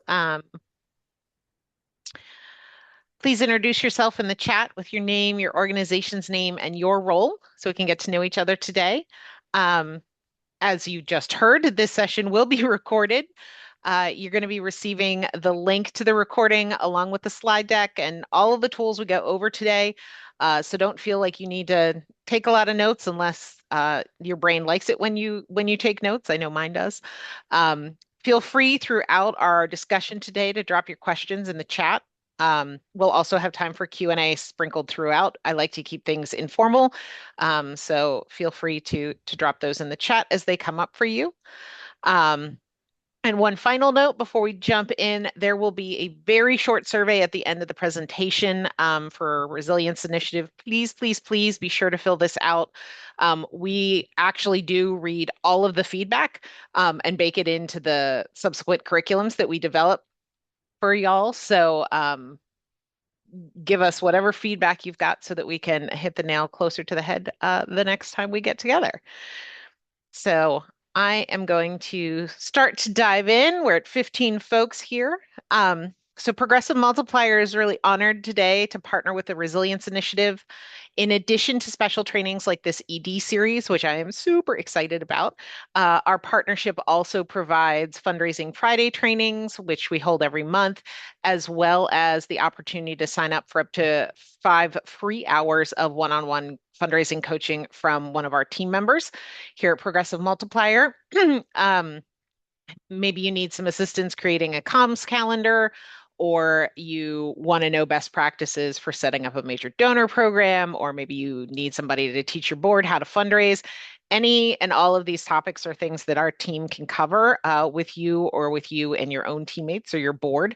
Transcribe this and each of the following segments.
Um, please introduce yourself in the chat with your name, your organization's name, and your role so we can get to know each other today. Um, as you just heard, this session will be recorded. You're going to be receiving the link to the recording along with the slide deck and all of the tools we go over today. So don't feel like you need to take a lot of notes unless your brain likes it when you take notes. I know mine does. Feel free throughout our discussion today to drop your questions in the chat. We'll also have time for Q&A sprinkled throughout. I like to keep things informal, so feel free to drop those in the chat as they come up for you. Um, and one final note before we jump in, there will be a very short survey at the end of the presentation for Resilience Initiative. Please, please, please be sure to fill this out. We actually do read all of the feedback and bake it into the subsequent curriculums that we develop for y'all. So give us whatever feedback you've got so that we can hit the nail closer to the head the next time we get together. So I am going to start to dive in. We're at 15 folks here. So Progressive Multiplier is really honored today to partner with the Resilience Initiative. In addition to special trainings like this ED series, which I am super excited about, our partnership also provides Fundraising Friday trainings, which we hold every month, as well as the opportunity to sign up for up to 5 free hours of one-on-one fundraising coaching from one of our team members here at Progressive Multiplier. um, Maybe you need some assistance creating a comms calendar, or you want to know best practices for setting up a major donor program, or maybe you need somebody to teach your board how to fundraise. Any and all of these topics are things that our team can cover with you or with you and your own teammates or your board.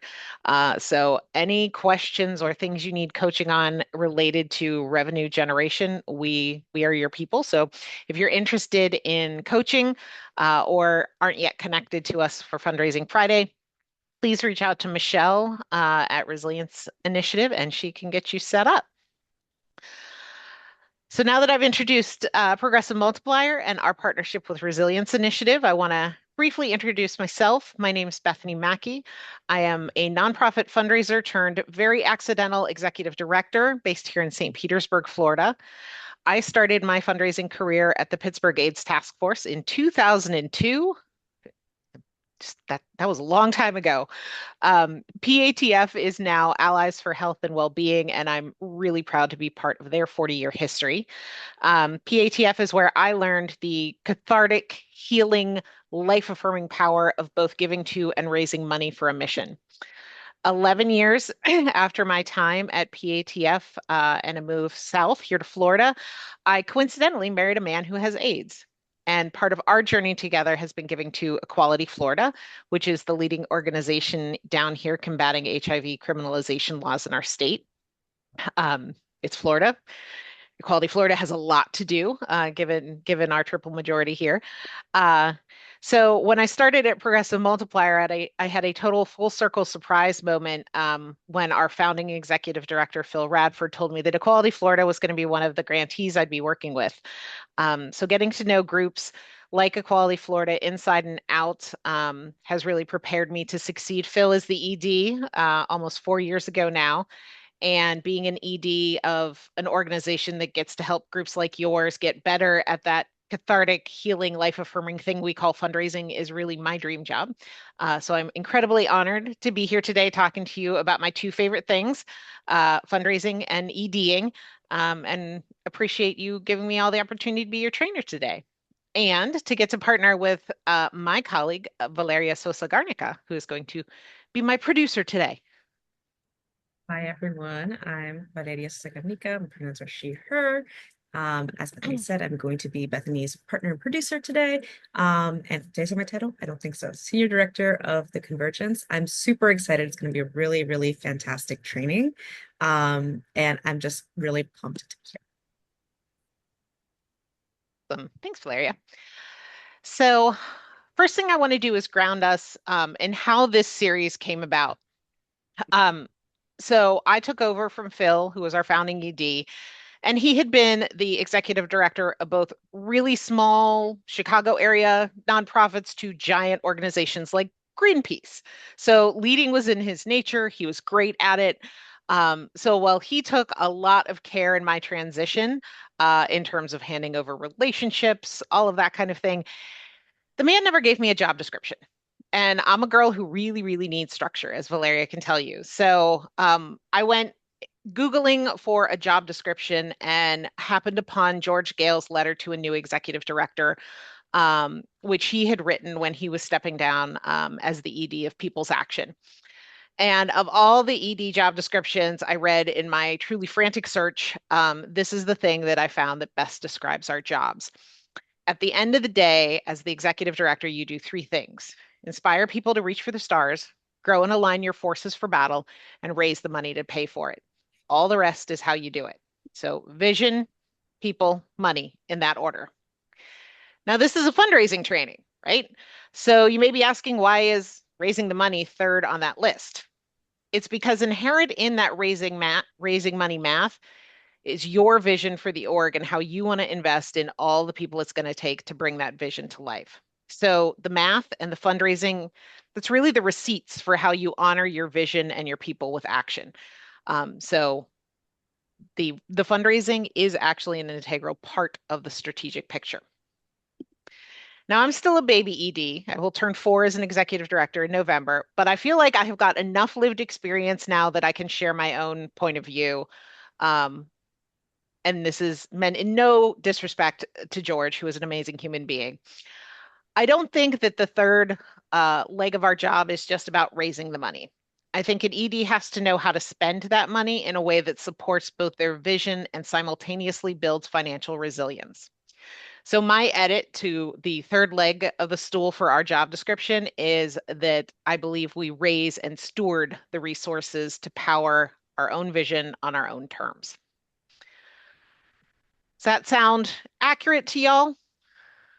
So any questions or things you need coaching on related to revenue generation, we are your people. So if you're interested in coaching or aren't yet connected to us for Fundraising Friday, please reach out to Michelle at Resilience Initiative and she can get you set up. So now that I've introduced Progressive Multiplier and our partnership with Resilience Initiative, I want to briefly introduce myself. My name is Bethany Mackey. I am a nonprofit fundraiser turned very accidental executive director based here in St. Petersburg, Florida. I started my fundraising career at the Pittsburgh AIDS Task Force in 2002. That was a long time ago. PATF is now Allies for Health and Wellbeing, and I'm really proud to be part of their 40-year history. PATF is where I learned the cathartic, healing, life-affirming power of both giving to and raising money for a mission. 11 years after my time at PATF and a move south here to Florida, I coincidentally married a man who has AIDS. And part of our journey together has been giving to Equality Florida, which is the leading organization down here combating HIV criminalization laws in our state. It's Florida. Equality Florida has a lot to do, given our triple majority here. Uh, so when I started at Progressive Multiplier, I had a total full circle surprise moment when our founding executive director, Phil Radford, told me that Equality Florida was going to be one of the grantees I'd be working with. So getting to know groups like Equality Florida inside and out has really prepared me to succeed. Phil is the ED almost 4 years ago now. And being an ED of an organization that gets to help groups like yours get better at that cathartic, healing, life affirming thing we call fundraising is really my dream job. So I'm incredibly honored to be here today talking to you about my two favorite things, fundraising and EDing, and appreciate you giving me all the opportunity to be your trainer today. And to get to partner with my colleague, Valeria Sosa Garnica, who is going to be my producer today. Hi everyone, I'm Valeria Saganica. My pronouns are she, her. As Bethany said, I'm going to be Bethany's partner and producer today. And did I say my title? I don't think so. Senior Director of the Convergence. I'm super excited. It's going to be a really, really fantastic training. And I'm just really pumped to be here. Awesome. Thanks, Valeria. So, first thing I want to do is ground us in how this series came about. Um, so, I took over from Phil, who was our founding ED, and he had been the executive director of both really small Chicago area nonprofits to giant organizations like Greenpeace. So leading was in his nature. He was great at it. So while he took a lot of care in my transition, in terms of handing over relationships, all of that kind of thing, the man never gave me a job description. And I'm a girl who really, really needs structure, as Valeria can tell you. So I went Googling for a job description and happened upon George Gale's letter to a new executive director, which he had written when he was stepping down as the ED of People's Action. And of all the ED job descriptions I read in my truly frantic search, this is the thing that I found that best describes our jobs. At the end of the day, as the executive director, you do three things: inspire people to reach for the stars, grow and align your forces for battle, and raise the money to pay for it. All the rest is how you do it. So, vision, people, money, in that order. Now, this is a fundraising training, right? So, you may be asking, why is raising the money third on that list? It's because inherent in that raising money math is your vision for the org and how you want to invest in all the people it's going to take to bring that vision to life. So the math and the fundraising, that's really the receipts for how you honor your vision and your people with action. So the fundraising is actually an integral part of the strategic picture. Now, I'm still a baby ED. I will turn 4 as an executive director in November, but I feel like I have got enough lived experience now that I can share my own point of view. Um, and this is meant in no disrespect to George, who is an amazing human being. I don't think that the third leg of our job is just about raising the money. I think an ED has to know how to spend that money in a way that supports both their vision and simultaneously builds financial resilience. So, my edit to the third leg of the stool for our job description is that I believe we raise and steward the resources to power our own vision on our own terms. Does that sound accurate to y'all?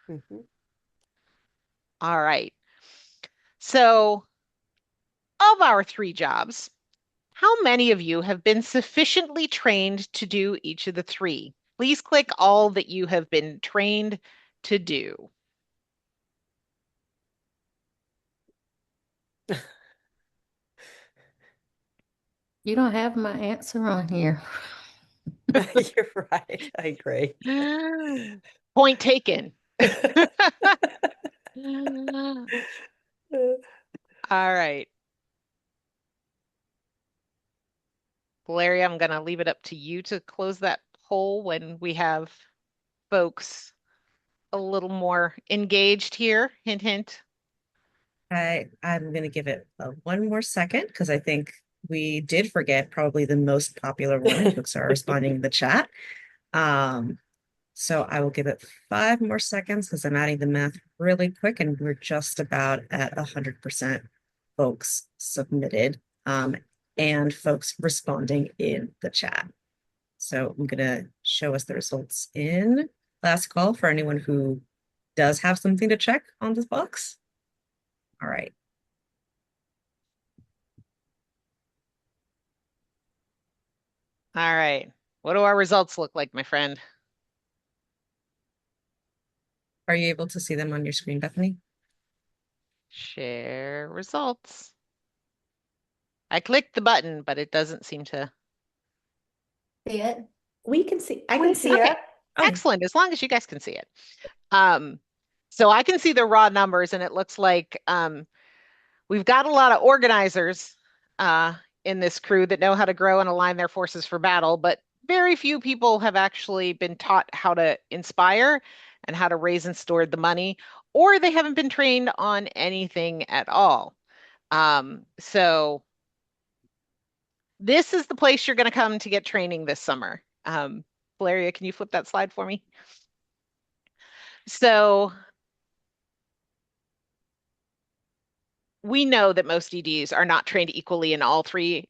Mhm. All right. So, of our three jobs, how many of you have been sufficiently trained to do each of the three? Please click all that you have been trained to do. You don't have my answer on here. You're right. I agree. Point taken. All right. Valeria, I'm going to leave it up to you to close that poll when we have folks a little more engaged here. Hint, hint. I'm going to give it one more second because I think we did forget probably the most popular one and folks are responding in the chat. Um, so I will give it 5 more seconds because I'm adding the math really quick and we're just about at 100% folks submitted and folks responding in the chat. So I'm going to show us the results in last call for anyone who does have something to check on this box. All right. All right. What do our results look like, my friend? Are you able to see them on your screen, Bethany? Share results. I clicked the button, but it doesn't seem to. See it? I can see Okay, it. Oh, excellent. As long as you guys can see it. Um, so I can see the raw numbers, and it looks like we've got a lot of organizers uh, in this crew that know how to grow and align their forces for battle, but very few people have actually been taught how to inspire and how to raise and steward the money, or they haven't been trained on anything at all. So this is the place you're going to come to get training this summer. Valeria, can you flip that slide for me? So we know that most EDs are not trained equally in all three,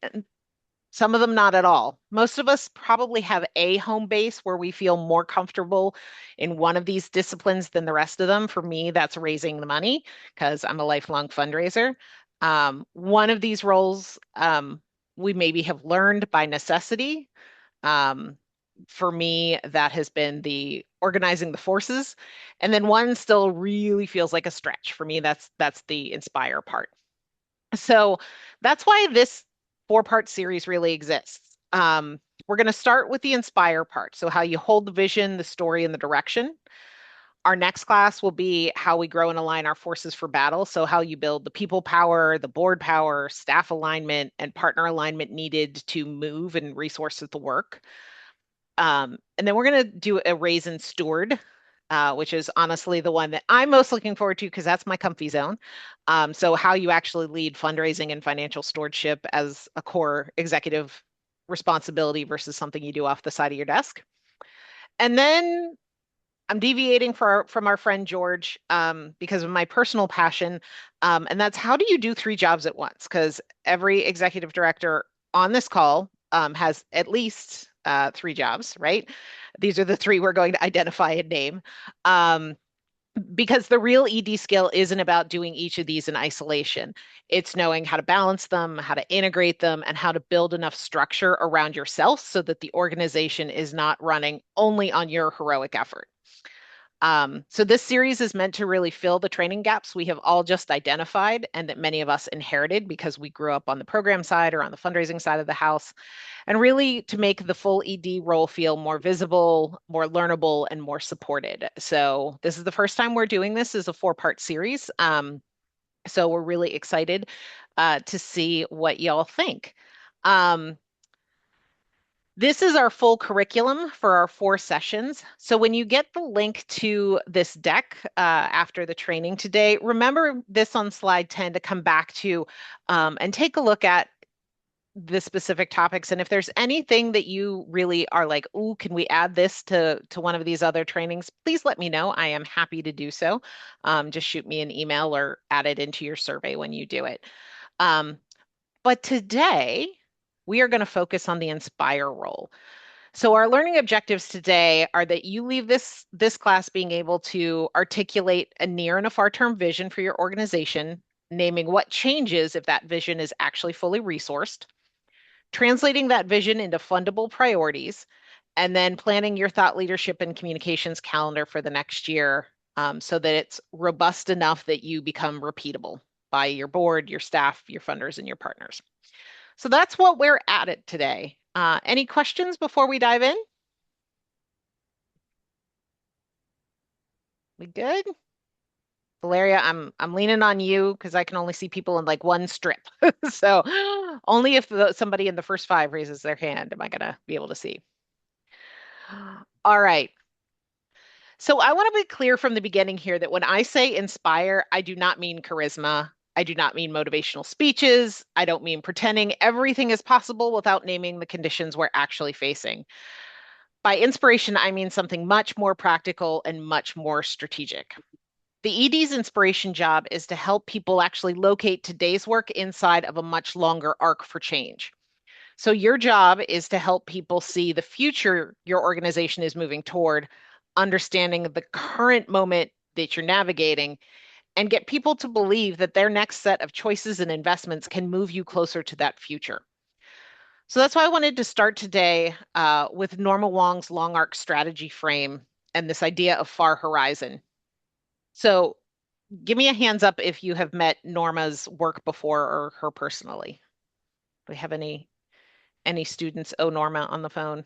some of them not at all. Most of us probably have a home base where we feel more comfortable in one of these disciplines than the rest of them. For me, that's raising the money because I'm a lifelong fundraiser. One of these roles we maybe have learned by necessity. Um, for me, that has been the organizing the forces. And then one still really feels like a stretch. For me, that's the inspire part. So that's why this four-part series really exists. We're going to start with the inspire part. So how you hold the vision, the story, and the direction. Our next class will be how we grow and align our forces for battle. So how you build the people power, the board power, staff alignment, and partner alignment needed to move and resources the work. And then we're going to do a raise and steward, which is honestly the one that I'm most looking forward to because that's my comfy zone. So how you actually lead fundraising and financial stewardship as a core executive responsibility versus something you do off the side of your desk. And then I'm deviating from our friend George because of my personal passion. And that's how do you do three jobs at once? Because every executive director on this call has at least three jobs, right? These are the three we're going to identify and name. Because the real ED skill isn't about doing each of these in isolation. It's knowing how to balance them, how to integrate them, and how to build enough structure around yourself so that the organization is not running only on your heroic effort. So this series is meant to really fill the training gaps we have all just identified and that many of us inherited because we grew up on the program side or on the fundraising side of the house, and really to make the full ED role feel more visible, more learnable, and more supported. So this is the first time we're doing this as a four-part series. So we're really excited to see what y'all think. This is our full curriculum for our 4 sessions. So when you get the link to this deck after the training today, remember this on slide 10 to come back to and take a look at the specific topics. And if there's anything that you really are like, ooh, can we add this to one of these other trainings? Please let me know. I am happy to do so. Just shoot me an email or add it into your survey when you do it. But today, we are going to focus on the inspire role. So our learning objectives today are that you leave this class being able to articulate a near and a far term vision for your organization, naming what changes if that vision is actually fully resourced, translating that vision into fundable priorities, and then planning your thought leadership and communications calendar for the next year so that it's robust enough that you become repeatable by your board, your staff, your funders, and your partners. So that's what we're at it today. Any questions before we dive in? We good? Valeria, I'm leaning on you because I can only see people in like one strip. So only if somebody in the first 5 raises their hand am I gonna be able to see. All right. So I want to be clear from the beginning here that when I say inspire, I do not mean charisma. I do not mean motivational speeches. I don't mean pretending everything is possible without naming the conditions we're actually facing. By inspiration, I mean something much more practical and much more strategic. The ED's inspiration job is to help people actually locate today's work inside of a much longer arc for change. So your job is to help people see the future your organization is moving toward, understanding the current moment that you're navigating, and get people to believe that their next set of choices and investments can move you closer to that future. So that's why I wanted to start today with Norma Wong's long arc strategy frame and this idea of far horizon. So give me a hands up if you have met Norma's work before or her personally. Do we have any students? Oh, Norma on the phone.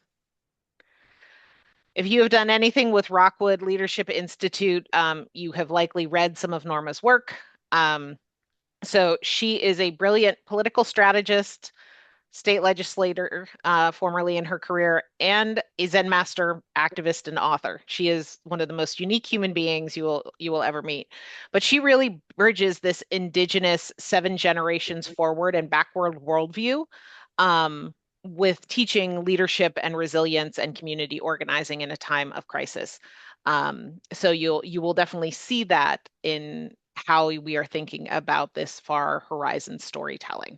If you have done anything with Rockwood Leadership Institute, you have likely read some of Norma's work. So she is a brilliant political strategist, state legislator, formerly in her career, and a Zen master, activist, and author. She is one of the most unique human beings you will ever meet. But she really bridges this indigenous 7 generations forward and backward worldview with teaching leadership and resilience and community organizing in a time of crisis. So you will definitely see that in how we are thinking about this far horizon storytelling.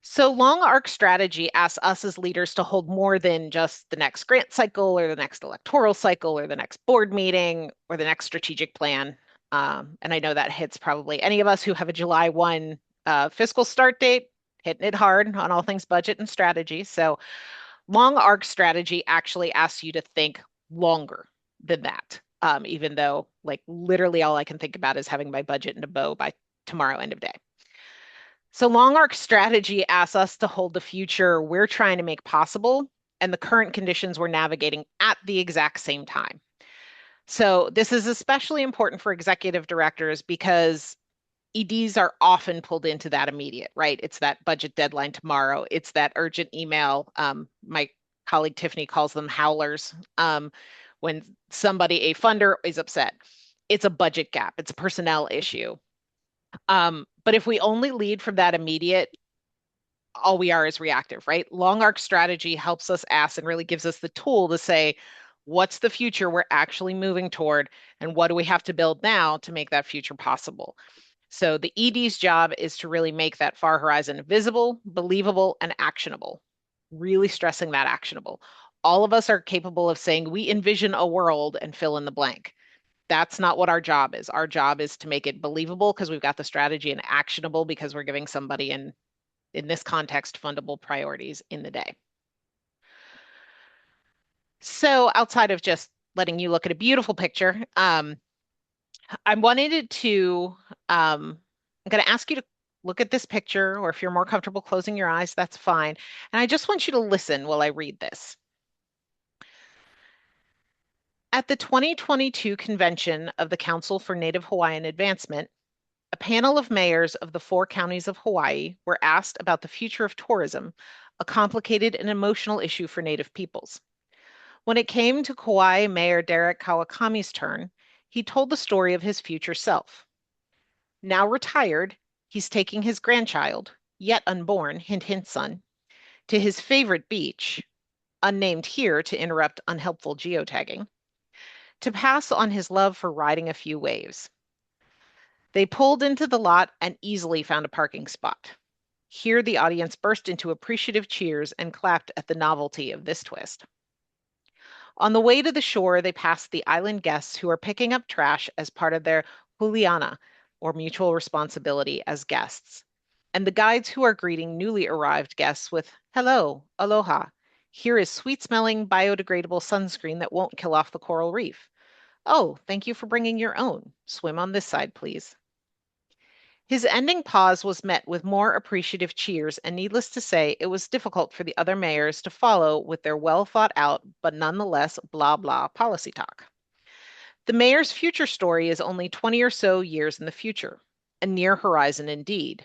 So long arc strategy asks us as leaders to hold more than just the next grant cycle or the next electoral cycle or the next board meeting or the next strategic plan. And I know that hits probably any of us who have a July 1 fiscal start date, hitting it hard on all things budget and strategy. So long arc strategy actually asks you to think longer than that. even though like literally all I can think about is having my budget in a bow by tomorrow end of day. So long arc strategy asks us to hold the future we're trying to make possible and the current conditions we're navigating at the exact same time. So this is especially important for executive directors because EDs are often pulled into that immediate, right? It's that budget deadline tomorrow. It's that urgent email. My colleague Tiffany calls them howlers. When somebody, a funder, is upset, it's a budget gap. It's a personnel issue. But if we only lead from that immediate, all we are is reactive, right? Long arc strategy helps us ask and really gives us the tool to say, what's the future we're actually moving toward, and what do we have to build now to make that future possible? So the ED's job is to really make that far horizon visible, believable, and actionable. Really stressing that actionable. All of us are capable of saying we envision a world and fill in the blank. That's not what our job is. Our job is to make it believable because we've got the strategy, and actionable because we're giving somebody in this context fundable priorities in the day. So outside of just letting you look at a beautiful picture, I wanted to, I'm going to ask you to look at this picture, or if you're more comfortable closing your eyes, that's fine. And I just want you to listen while I read this. At the 2022 convention of the Council for Native Hawaiian Advancement, a panel of mayors of the 4 counties of Hawaii were asked about the future of tourism, a complicated and emotional issue for Native peoples. When it came to Kauai Mayor Derek Kawakami's turn, he told the story of his future self. Now retired, he's taking his grandchild, yet unborn, hint, hint, son, to his favorite beach, unnamed here to interrupt unhelpful geotagging, to pass on his love for riding a few waves. They pulled into the lot and easily found a parking spot. Here, the audience burst into appreciative cheers and clapped at the novelty of this twist. On the way to the shore, they passed the island guests who are picking up trash as part of their huliana, or mutual responsibility as guests, and the guides who are greeting newly arrived guests with hello, aloha. Here is sweet-smelling biodegradable sunscreen that won't kill off the coral reef. Oh, thank you for bringing your own. Swim on this side, please. His ending pause was met with more appreciative cheers, and needless to say, it was difficult for the other mayors to follow with their well thought out, but nonetheless blah blah policy talk. The mayor's future story is only 20 or so years in the future, a near horizon indeed.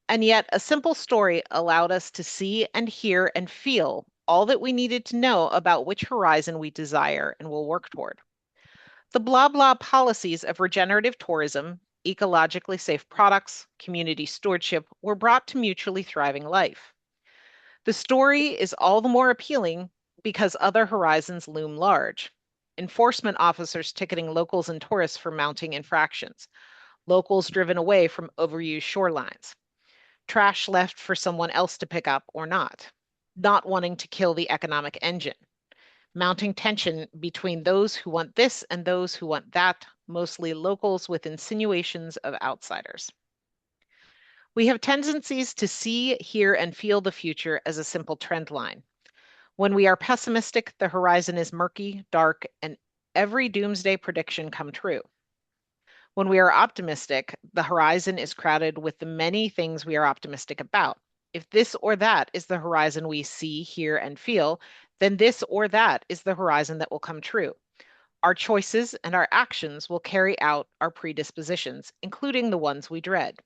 And yet, a simple story allowed us to see and hear and feel all that we needed to know about which horizon we desire and will work toward. The blah blah policies of regenerative tourism, ecologically safe products, community stewardship were brought to mutually thriving life. The story is all the more appealing because other horizons loom large. Enforcement officers ticketing locals and tourists for mounting infractions, locals driven away from overused shorelines, trash left for someone else to pick up or not wanting to kill the economic engine, mounting tension between those who want this and those who want that, mostly locals with insinuations of outsiders. We have tendencies to see, hear, and feel the future as a simple trend line. When we are pessimistic, the horizon is murky, dark, and every doomsday prediction come true. When we are optimistic, the horizon is crowded with the many things we are optimistic about. If this or that is the horizon we see, hear, and feel, then this or that is the horizon that will come true. Our choices and our actions will carry out our predispositions, including the ones we dread.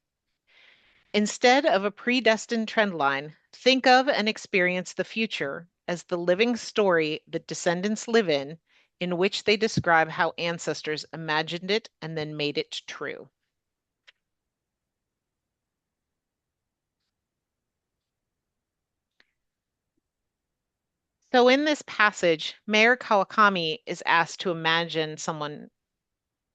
Instead of a predestined trend line, think of and experience the future as the living story that descendants live in which they describe how ancestors imagined it and then made it true. So in this passage, Mayor Kawakami is asked to imagine someone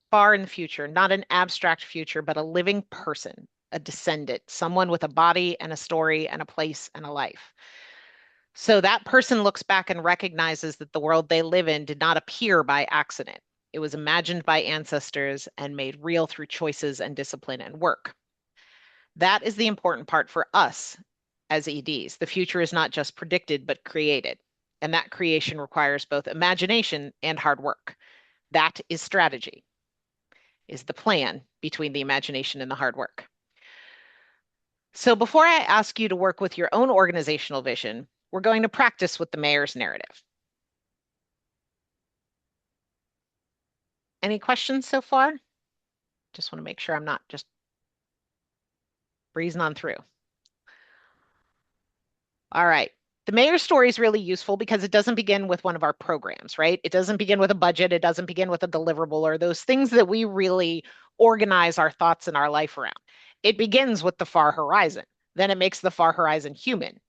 far in the future, not an abstract future, but a living person, a descendant, someone with a body and a story and a place and a life. So that person looks back and recognizes that the world they live in did not appear by accident. It was imagined by ancestors and made real through choices and discipline and work. That is the important part for us as EDs. The future is not just predicted, but created. And that creation requires both imagination and hard work. That is strategy, is the plan between the imagination and the hard work. So before I ask you to work with your own organizational vision, we're going to practice with the mayor's narrative. Any questions so far? Just want to make sure I'm not just breezing on through. All right. The mayor's story is really useful because it doesn't begin with one of our programs, right? It doesn't begin with a budget. It doesn't begin with a deliverable or those things that we really organize our thoughts and our life around. It begins with the far horizon. Then it makes the far horizon human.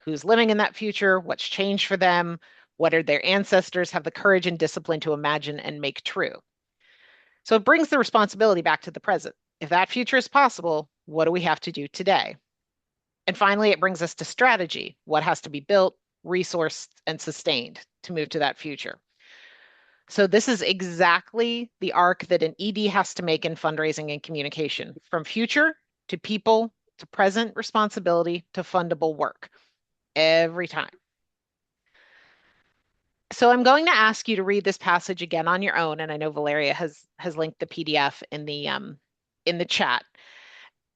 Who's living in that future? What's changed for them? What are their ancestors have the courage and discipline to imagine and make true? So it brings the responsibility back to the present. If that future is possible, what do we have to do today? And finally, it brings us to strategy. What has to be built, resourced, and sustained to move to that future? So this is exactly the arc that an ED has to make in fundraising and communication, from future to people to present responsibility to fundable work every time. So I'm going to ask you to read this passage again on your own, and I know Valeria has linked the PDF in the chat.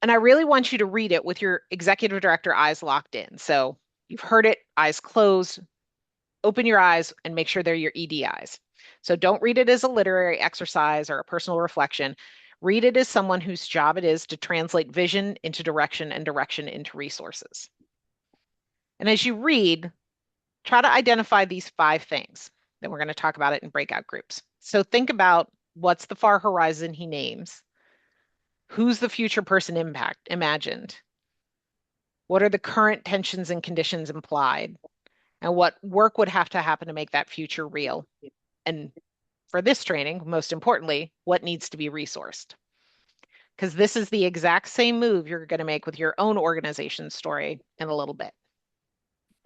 And I really want you to read it with your executive director eyes locked in. So you've heard it, eyes closed, open your eyes and make sure they're your ED eyes. So don't read it as a literary exercise or a personal reflection. Read it as someone whose job it is to translate vision into direction and direction into resources. And as you read, try to identify these 5 things. Then we're going to talk about it in breakout groups. So think about what's the far horizon he names. Who's the future person imagined? What are the current tensions and conditions implied? And what work would have to happen to make that future real? And for this training, most importantly, what needs to be resourced? Because this is the exact same move you're going to make with your own organization story in a little bit.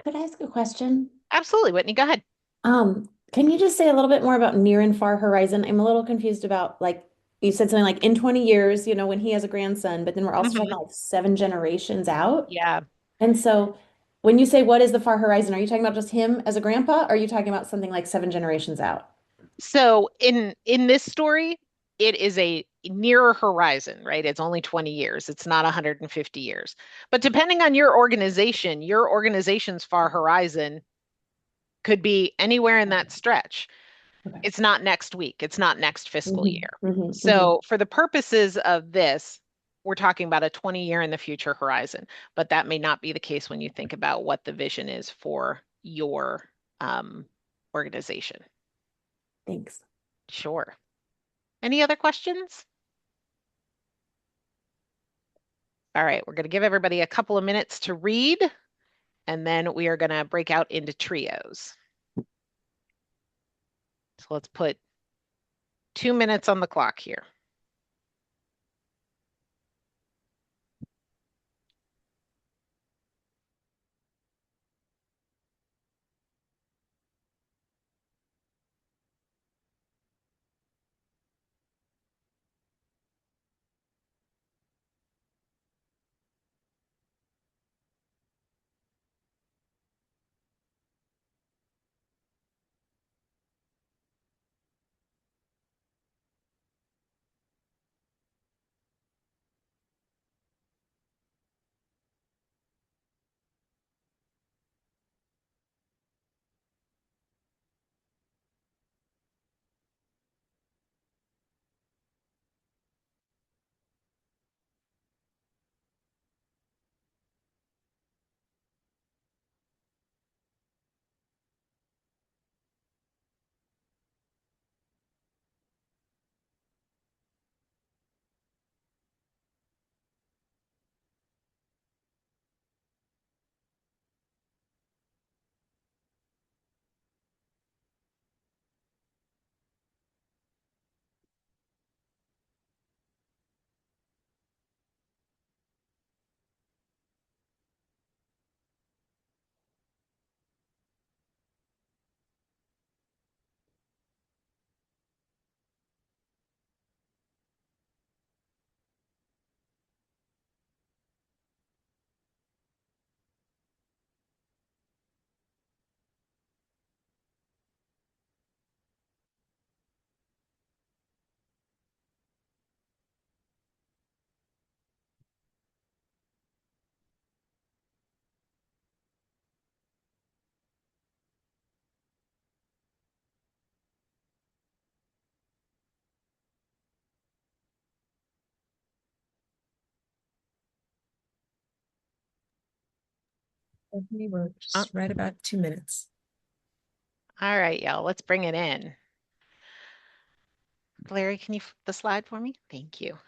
Could I ask a question? Absolutely, Whitney, go ahead. Can you just say a little bit more about near and far horizon? I'm a little confused about like you said something like in 20 years, when he has a grandson, but then we're also talking Mhm. about like 7 generations out. Yeah. And so when you say what is the far horizon, are you talking about just him as a grandpa? Or are you talking about something like 7 generations out? So in this story, it is a nearer horizon, right? It's only 20 years. It's not 150 years. But depending on your organization's far horizon could be anywhere in that stretch. Okay. It's not next week. It's not next fiscal Hmm. year. Hmm. So for the purposes of this, we're talking about a 20-year in the future horizon, but that may not be the case when you think about what the vision is for your organization. Thanks. Sure. Any other questions? All right, we're going to give everybody a couple of minutes to read, and then we are going to break out into trios. So let's put 2 minutes on the clock here. We were Uh, just right about 2 minutes. all right, y'all, let's bring it in. Larry, can you flip the slide for me? Thank you.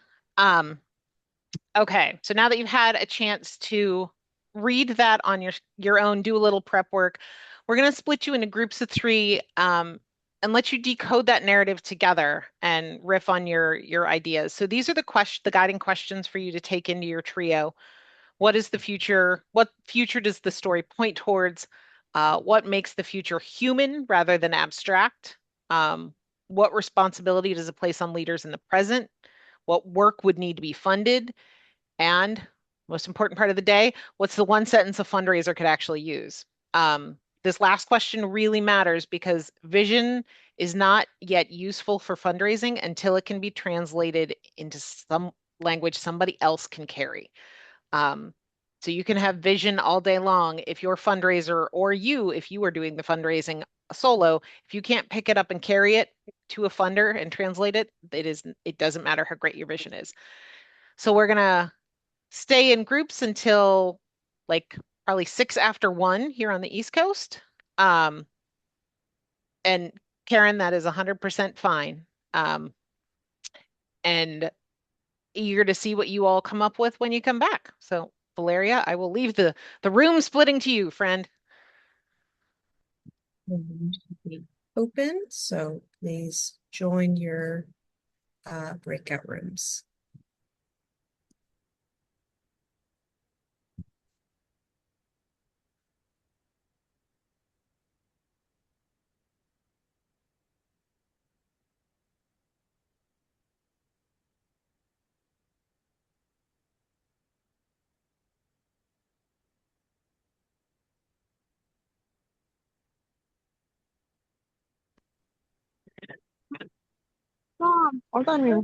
Okay, so now that you've had a chance to read that on your own, do a little prep work, we're going to split you into groups of three and let you decode that narrative together and riff on your ideas. So these are the guiding questions for you to take into your trio. What is the future? What future does the story point towards? What makes the future human rather than abstract? What responsibility does it place on leaders in the present? What work would need to be funded? And most important part of the day, what's the one sentence a fundraiser could actually use? This last question really matters because vision is not yet useful for fundraising until it can be translated into some language somebody else can carry. Um, so you can have vision all day long if your fundraiser or you, if you are doing the fundraising solo, if you can't pick it up and carry it to a funder and translate it, it doesn't matter how great your vision is. So we're gonna stay in groups until like probably 6 after 1 here on the East Coast. Um, and Karen, that is 100% fine. Um, and eager to see what you all come up with when you come back. So Valeria, I will leave the room splitting to you, friend. And should be open, so please join your breakout rooms. Mom, hold on here.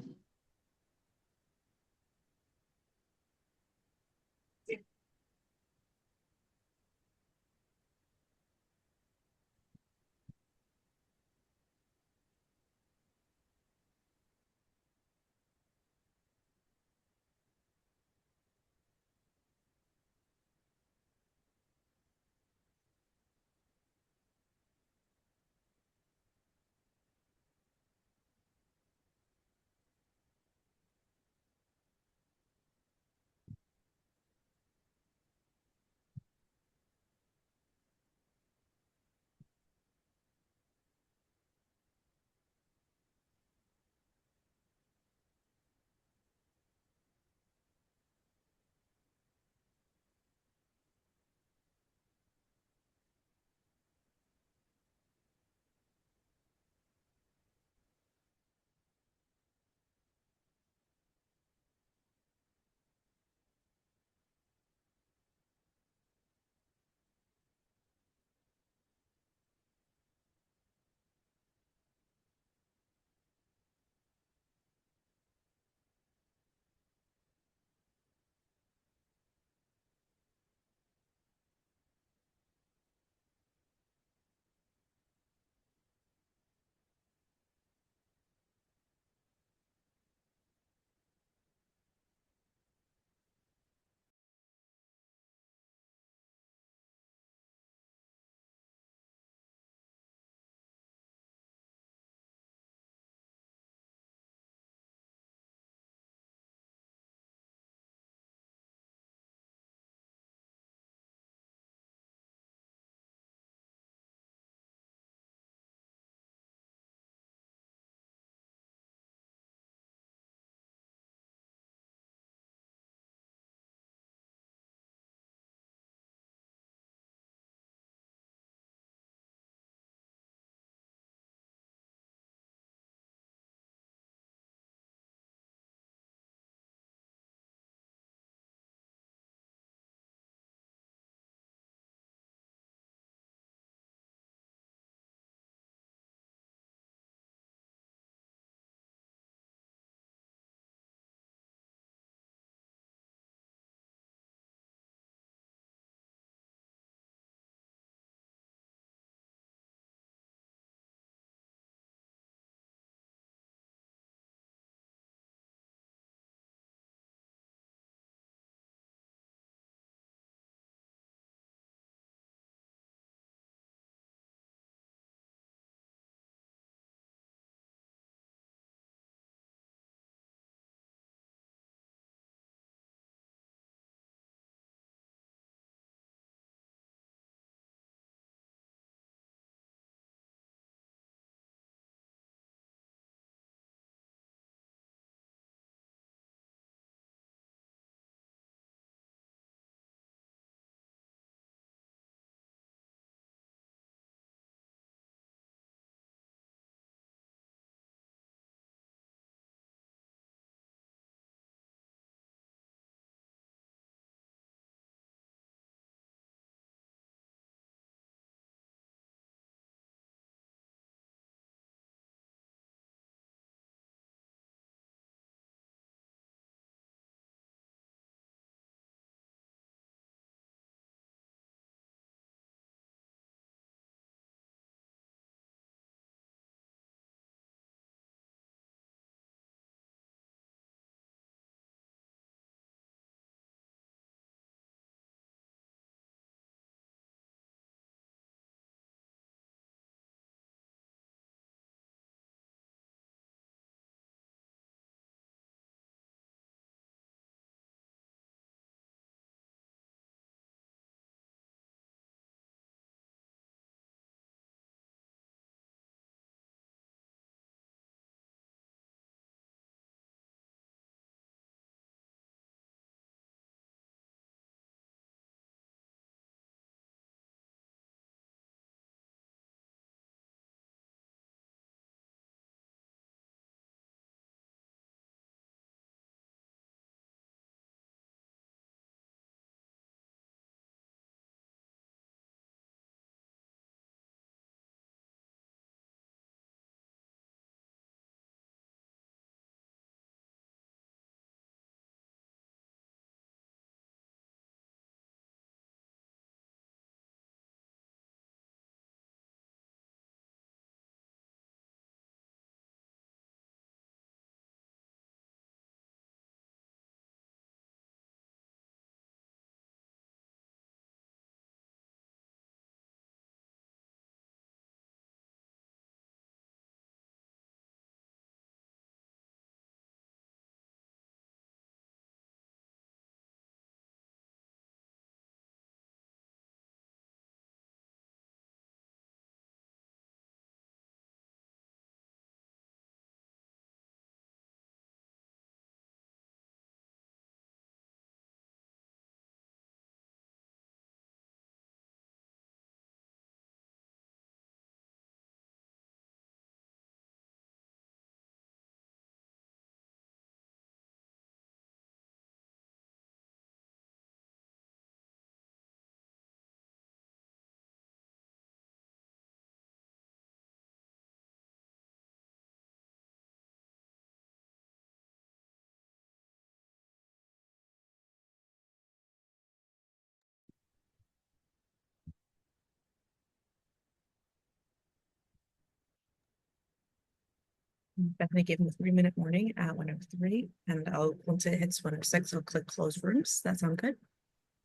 Bethany gave me a 3-minute warning at 1:03, and once it hits 1:06, I'll click close rooms. That sound good?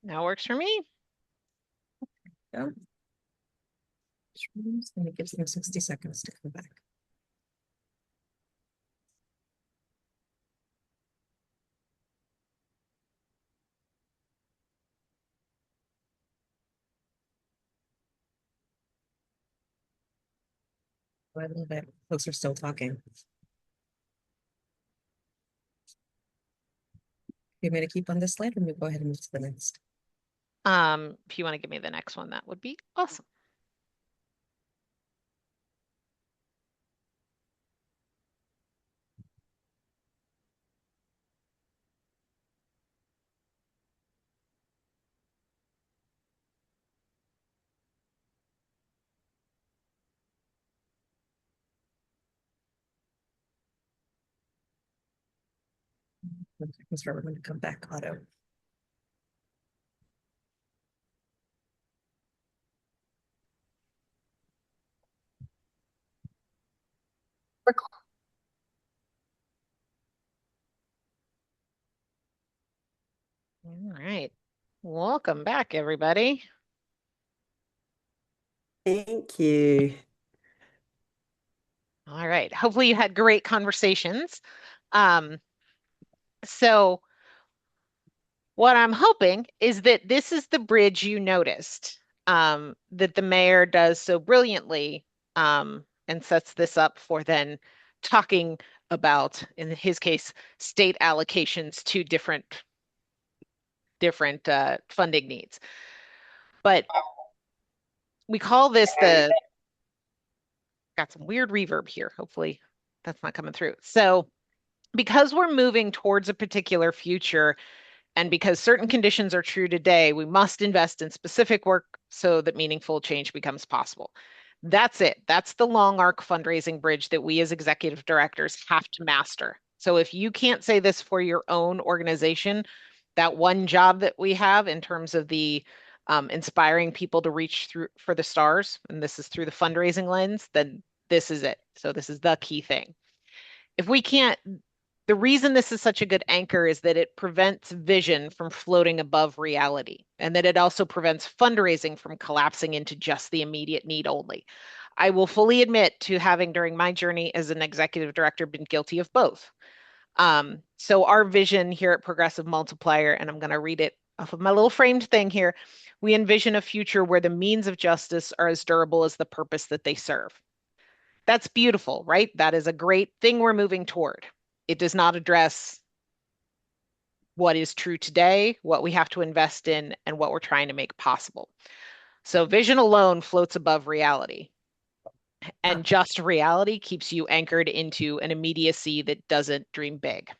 That works for me. Go. Close rooms, and it gives them 60 seconds to come back. Oh, I love it. Folks are still talking. You want me to keep on this slide, or we go ahead and move to the next? If you want to give me the next one, that would be awesome. Seconds for everyone to come back auto. All right. Welcome back, everybody. Thank you. All right. Hopefully you had great conversations. Um, so what I'm hoping is that this is the bridge you noticed, that the mayor does so brilliantly, and sets this up for then talking about, in his case, state allocations to different funding needs. But we call this got some weird reverb here. Hopefully that's not coming through. So because we're moving towards a particular future, and because certain conditions are true today, we must invest in specific work so that meaningful change becomes possible. That's it. That's the long arc fundraising bridge that we as executive directors have to master. So if you can't say this for your own organization, that one job that we have in terms of the inspiring people to reach through for the stars, and this is through the fundraising lens, then this is it. So this is the key thing. If we can't, the reason this is such a good anchor is that it prevents vision from floating above reality, and that it also prevents fundraising from collapsing into just the immediate need only. I will fully admit to having, during my journey as an executive director, been guilty of both. So our vision here at Progressive Multiplier, and I'm going to read it off of my little framed thing here, we envision a future where the means of justice are as durable as the purpose that they serve. That's beautiful, right? That is a great thing we're moving toward. It does not address what is true today, what we have to invest in, and what we're trying to make possible. So vision alone floats above reality. And just reality keeps you anchored into an immediacy that doesn't dream big.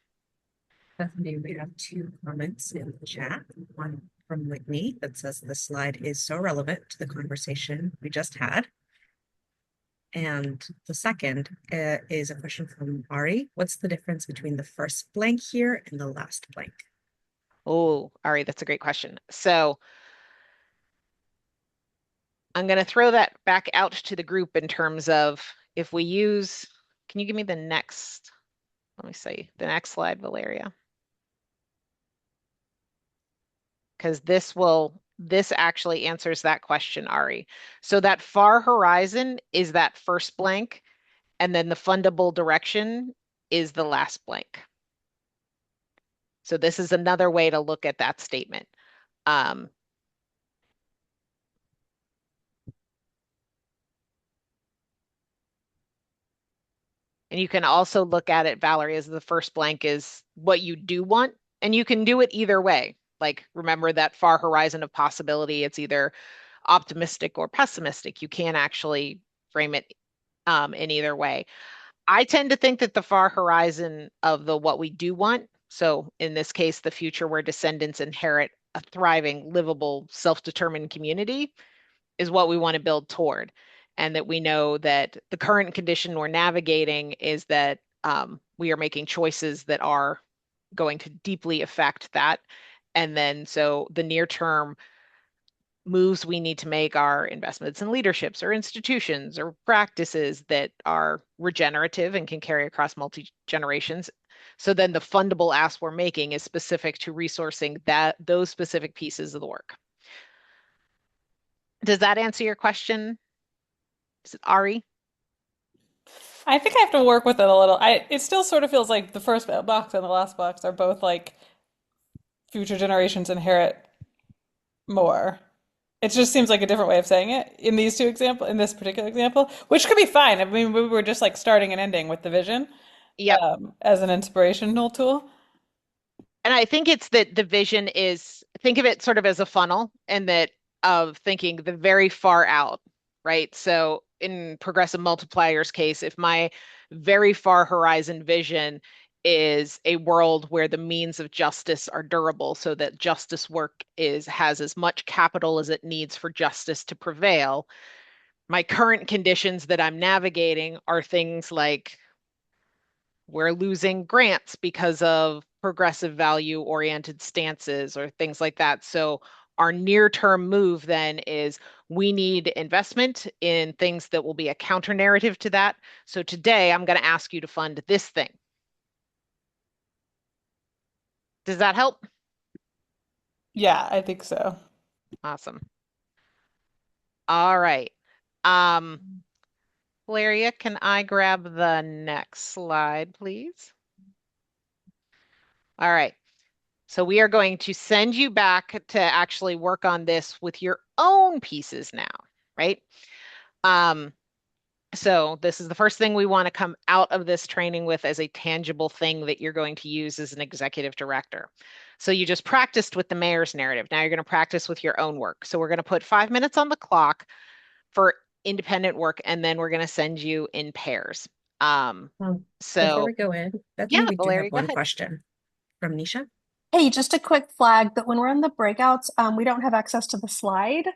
Bethany, we have 2 comments in the chat. One from Whitney that says the slide is so relevant to the conversation we just had. And the second is a question from Ari. What's the difference between the first blank here and the last blank? Oh, Ari, that's a great question. So I'm going to throw that back out to the group in terms of if we use, can you give me the next, let me see, the next slide, Valeria? Because this actually answers that question, Ari. So that far horizon is that first blank, and then the fundable direction is the last blank. So this is another way to look at that statement. And you can also look at it, Valerie, as the first blank is what you do want, and you can do it either way. Like, remember that far horizon of possibility, it's either optimistic or pessimistic. You can actually frame it in either way. I tend to think that the far horizon of the what we do want, so in this case, the future where descendants inherit a thriving, livable, self-determined community, is what we want to build toward. And that we know that the current condition we're navigating is that we are making choices that are going to deeply affect that. And then so the near term moves we need to make are investments in leaderships or institutions or practices that are regenerative and can carry across multi-generations. So then the fundable ask we're making is specific to resourcing those specific pieces of the work. Does that answer your question, Ari? I think I have to work with it a little. It still sort of feels like the first box and the last box are both like future generations inherit more. It just seems like a different way of saying it in these two example, in this particular example, which could be fine. I mean, we were just like starting and ending with the vision, Yep. as an inspirational tool. And I think it's that the vision is, think of it sort of as a funnel, and that of thinking the very far out, right? So in progressive multipliers case, if my very far horizon vision is a world where the means of justice are durable so that justice work has as much capital as it needs for justice to prevail, my current conditions that I'm navigating are things like we're losing grants because of progressive value oriented stances or things like that. So our near term move then is we need investment in things that will be a counter narrative to that. So today I'm going to ask you to fund this thing. Does that help? Yeah, I think so. Awesome. All right. Valeria, can I grab the next slide, please? All right. So we are going to send you back to actually work on this with your own pieces now, right? Um, so this is the first thing we want to come out of this training with as a tangible thing that you're going to use as an executive director. So you just practiced with the mayor's narrative. Now you're going to practice with your own work. So we're going to put 5 minutes on the clock for independent work, and then we're going to send you in pairs. Before So we go in, yeah, Bethany, we do have Valeria, go one ahead. question from Nisha. Hey, just a quick flag that when we're in the breakouts, we don't have access to the slide.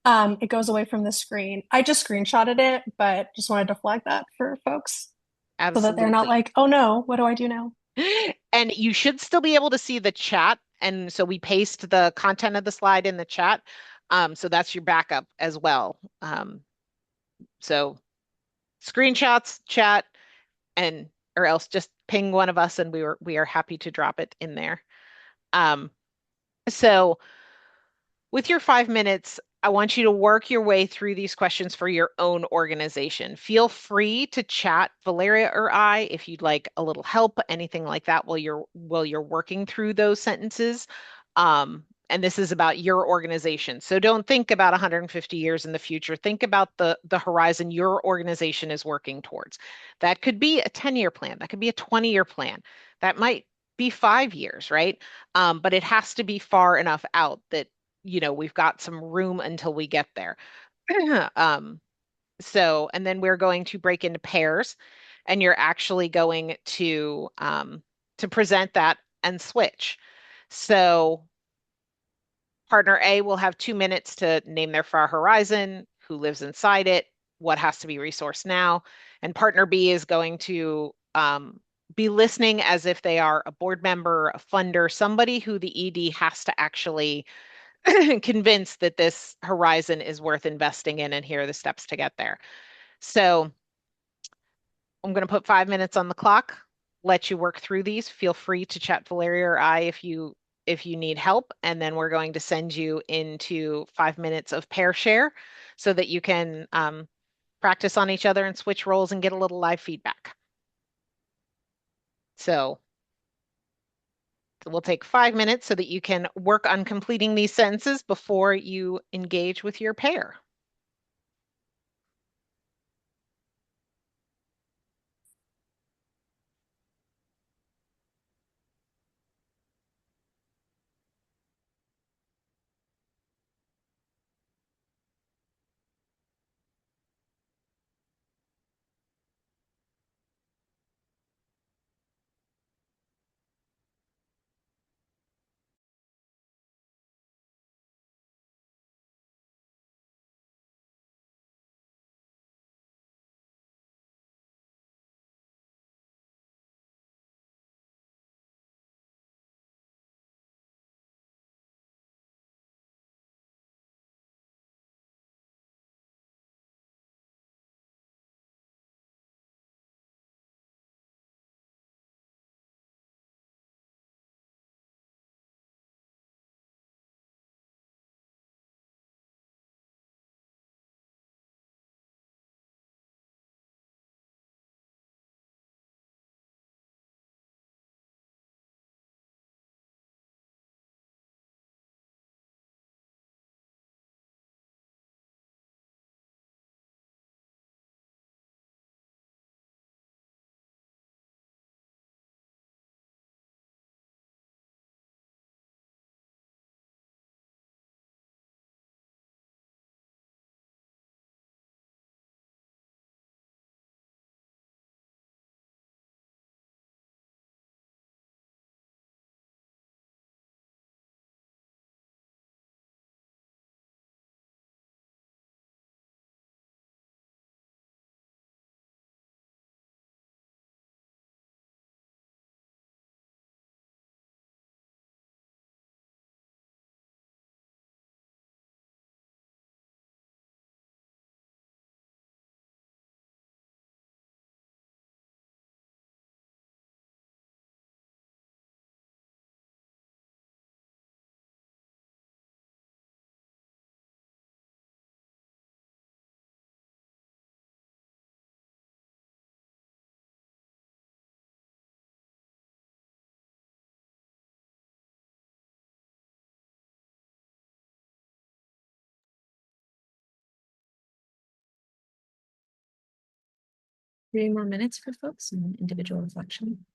It goes away from the screen. I just screenshotted it, but just wanted to flag that for folks so that they're not Absolutely. like, oh no, what do I do now? And you should still be able to see the chat. And so we paste the content of the slide in the chat. So that's your backup as well. So screenshots, chat, and or else just ping one of us and we are happy to drop it in there. Um, so with your 5 minutes, I want you to work your way through these questions for your own organization. Feel free to chat Valeria or I if you'd like a little help, anything like that while you're working through those sentences. And this is about your organization. So don't think about 150 years in the future. Think about the horizon your organization is working towards. That could be a 10-year plan. That could be a 20-year plan. That might be 5 years, right? But it has to be far enough out that we've got some room until we get there. um, and then we're going to break into pairs, and you're actually going to present that and switch. So partner A will have 2 minutes to name their far horizon, who lives inside it, what has to be resourced now, and partner B is going to be listening as if they are a board member, a funder, somebody who the ED has to actually convinced that this horizon is worth investing in, and here are the steps to get there. So I'm going to put 5 minutes on the clock, let you work through these. Feel free to chat Valeria or I if you need help, and then we're going to send you into 5 minutes of pair share so that you can practice on each other and switch roles and get a little live feedback. So we'll take 5 minutes so that you can work on completing these sentences before you engage with your pair. 3 more minutes for folks and individual reflection.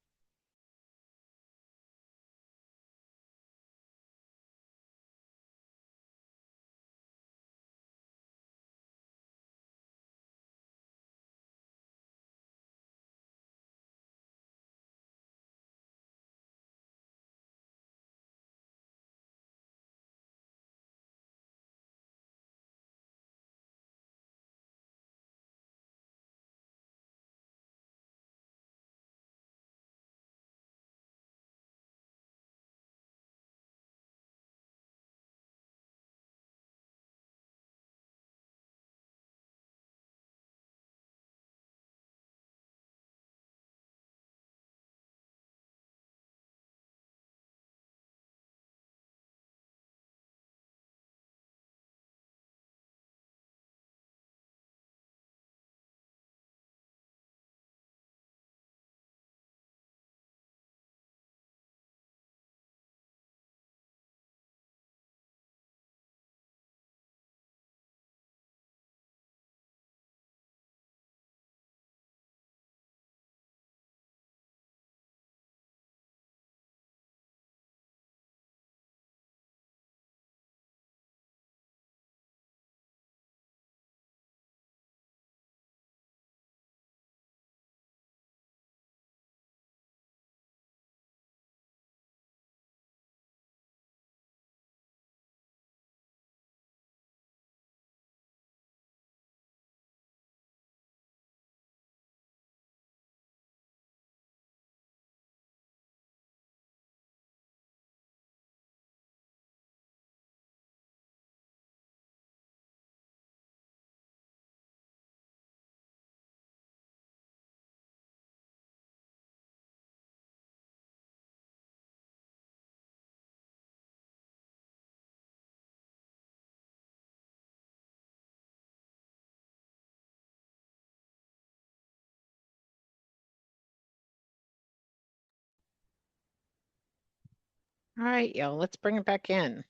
All right, y'all, let's bring it back in.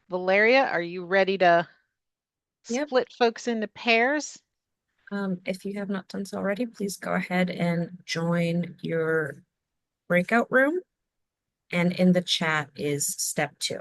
Valeria, are you ready to Yep. split folks into pairs? If you have not done so already, please go ahead and join your breakout room. And in the chat is step 2.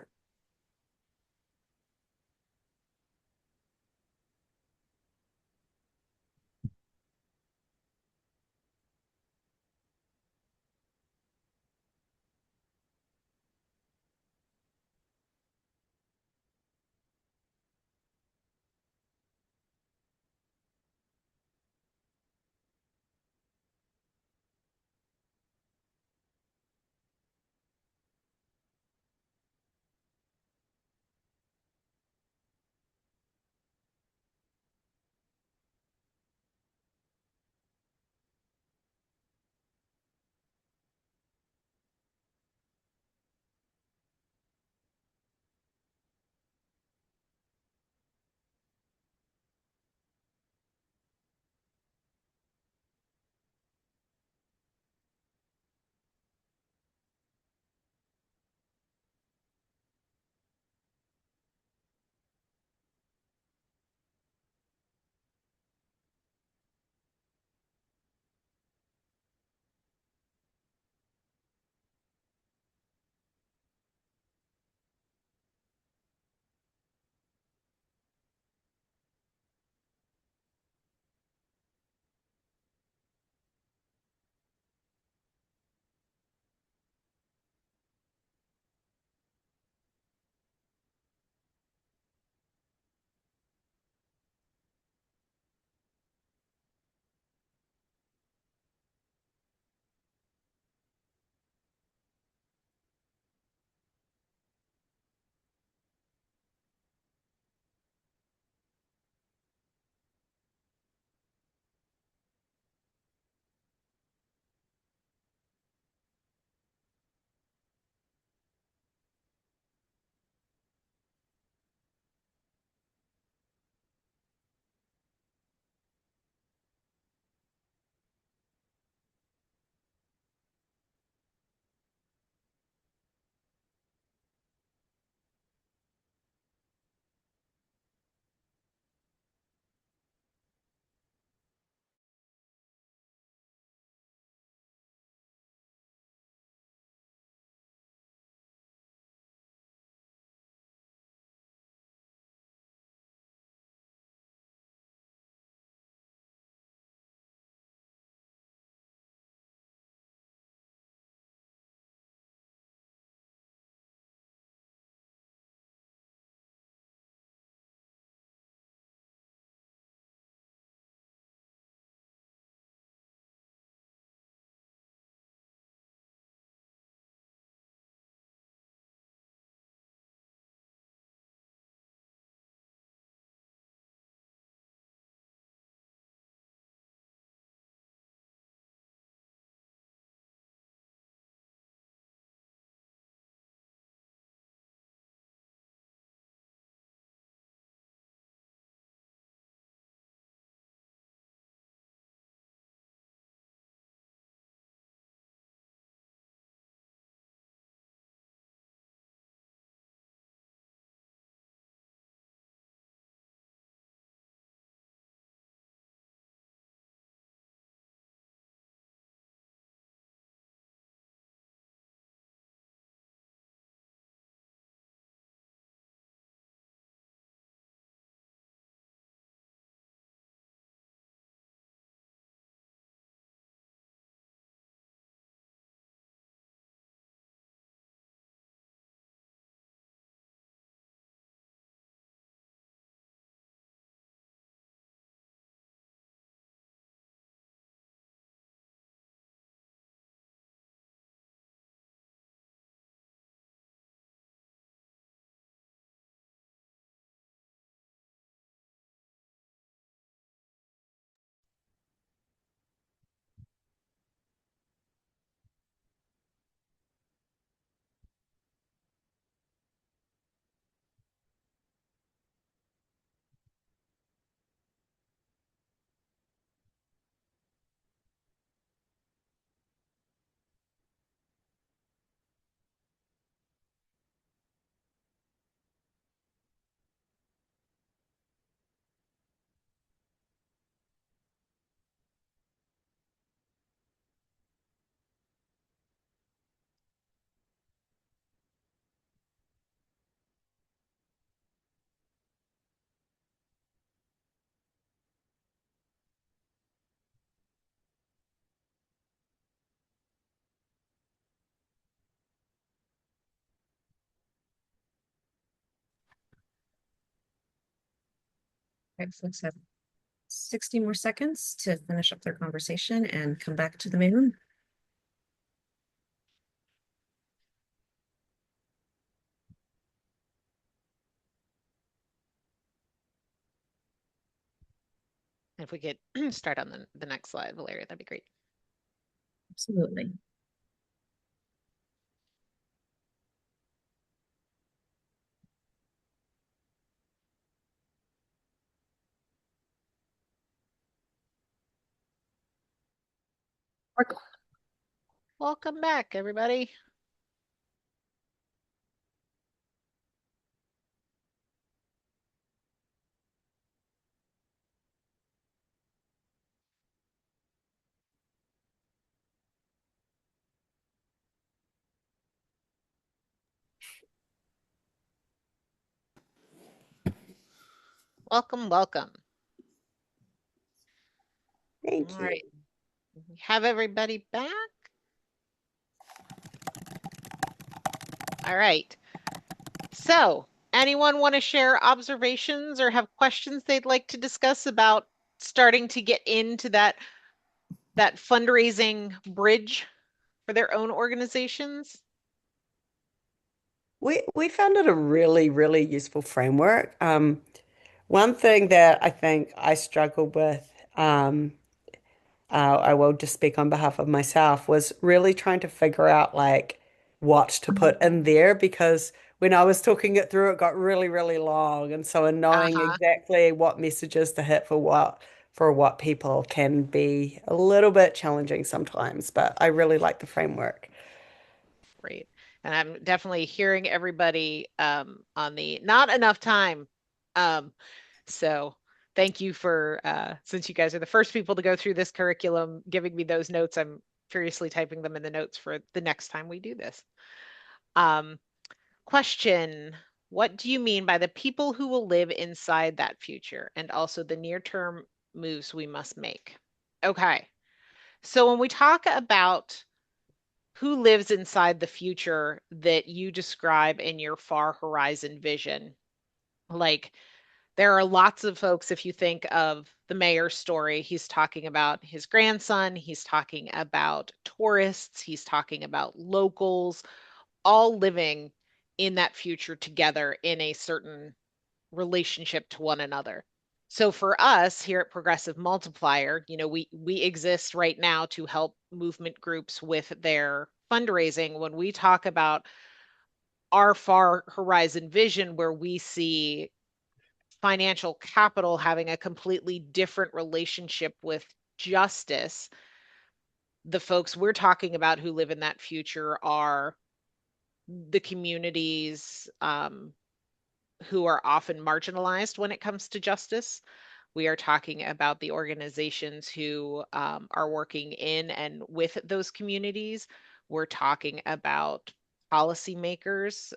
Okay, folks have 60 more seconds to finish up their conversation and come back to the main room. If we could start on the next slide, Valeria, that'd be great. Absolutely. Welcome back, everybody. Welcome, welcome. Thank All you. right. We have everybody back. All right. So, anyone want to share observations or have questions they'd like to discuss about starting to get into that fundraising bridge for their own organizations? We found it a really, really useful framework. One thing that I think I struggled with, I will just speak on behalf of myself, was really trying to figure out like what to put in there because when I was talking it through, it got really, really long. And so knowing Uh-huh. exactly what messages to hit for what people can be a little bit challenging sometimes, but I really like the framework. Great. And I'm definitely hearing everybody on the not enough time. Um, so thank you for since you guys are the first people to go through this curriculum, giving me those notes. I'm furiously typing them in the notes for the next time we do this. Um, Question, what do you mean by the people who will live inside that future and also the near-term moves we must make? Okay. So when we talk about who lives inside the future that you describe in your far horizon vision, like there are lots of folks, if you think of the mayor's story, he's talking about his grandson, he's talking about tourists, he's talking about locals, all living in that future together in a certain relationship to one another. So for us here at Progressive Multiplier, we exist right now to help movement groups with their fundraising. When we talk about our far horizon vision, where we see financial capital having a completely different relationship with justice, the folks we're talking about who live in that future are the communities who are often marginalized when it comes to justice. We are talking about the organizations who are working in and with those communities. We're talking about policymakers,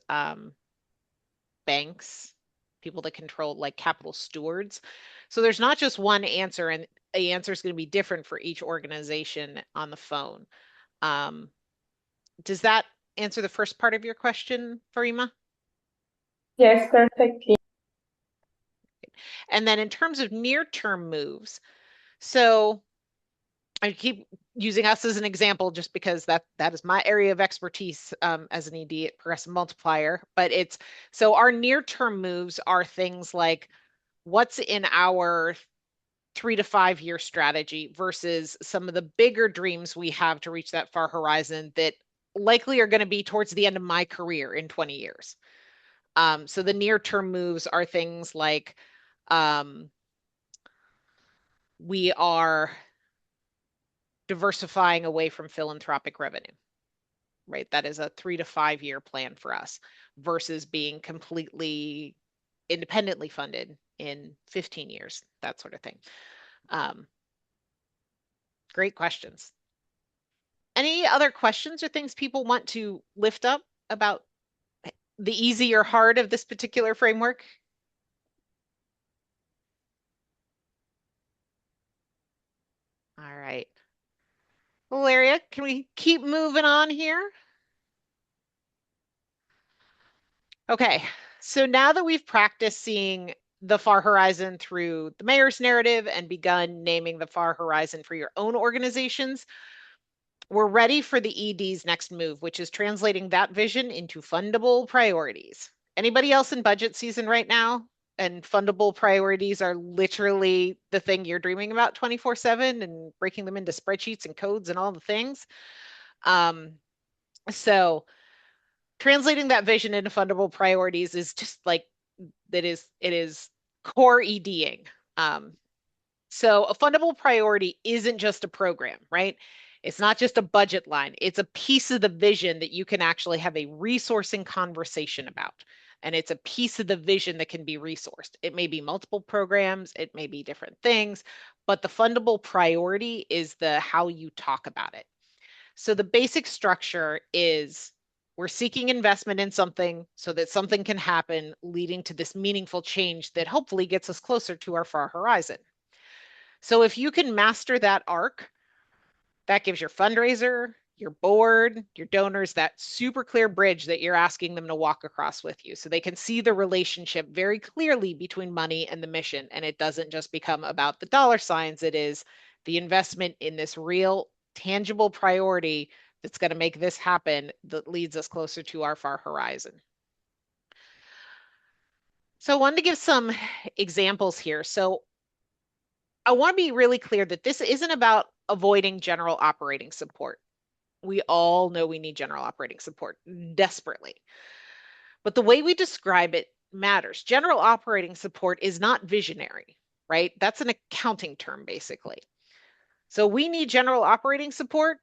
banks, people that control like capital stewards. So there's not just one answer, and the answer is going to be different for each organization on the phone. Um, does that answer the first part of your question, Farima? Yes, perfectly. And then in terms of near-term moves, so I keep using us as an example just because that is my area of expertise as an ED at Progressive Multiplier. But it's so our near-term moves are things like what's in our 3 to 5 year strategy versus some of the bigger dreams we have to reach that far horizon that likely are going to be towards the end of my career in 20 years. So the near-term moves are things like um, we are diversifying away from philanthropic revenue, right? That is a 3 to 5 year plan for us versus being completely independently funded in 15 years, that sort of thing. Um, Great questions. Any other questions or things people want to lift up about the easy or hard of this particular framework? All right. Valeria, can we keep moving on here? Okay, so now that we've practiced seeing the far horizon through the mayor's narrative and begun naming the far horizon for your own organizations, we're ready for the ED's next move, which is translating that vision into fundable priorities. Anybody else in budget season right now? And fundable priorities are literally the thing you're dreaming about 24/7 and breaking them into spreadsheets and codes and all the things. So translating that vision into fundable priorities is just like it is core EDing. So a fundable priority isn't just a program, right? It's not just a budget line. It's a piece of the vision that you can actually have a resourcing conversation about. And it's a piece of the vision that can be resourced. It may be multiple programs, it may be different things, but the fundable priority is the how you talk about it. So the basic structure is we're seeking investment in something so that something can happen, leading to this meaningful change that hopefully gets us closer to our far horizon. So if you can master that arc, that gives your fundraiser, your board, your donors that super clear bridge that you're asking them to walk across with you. So they can see the relationship very clearly between money and the mission. And it doesn't just become about the dollar signs, it is the investment in this real, tangible priority that's going to make this happen that leads us closer to our far horizon. So I wanted to give some examples here. So I want to be really clear that this isn't about avoiding general operating support. We all know we need general operating support desperately. But the way we describe it matters. General operating support is not visionary, right? That's an accounting term, basically. So we need general operating support,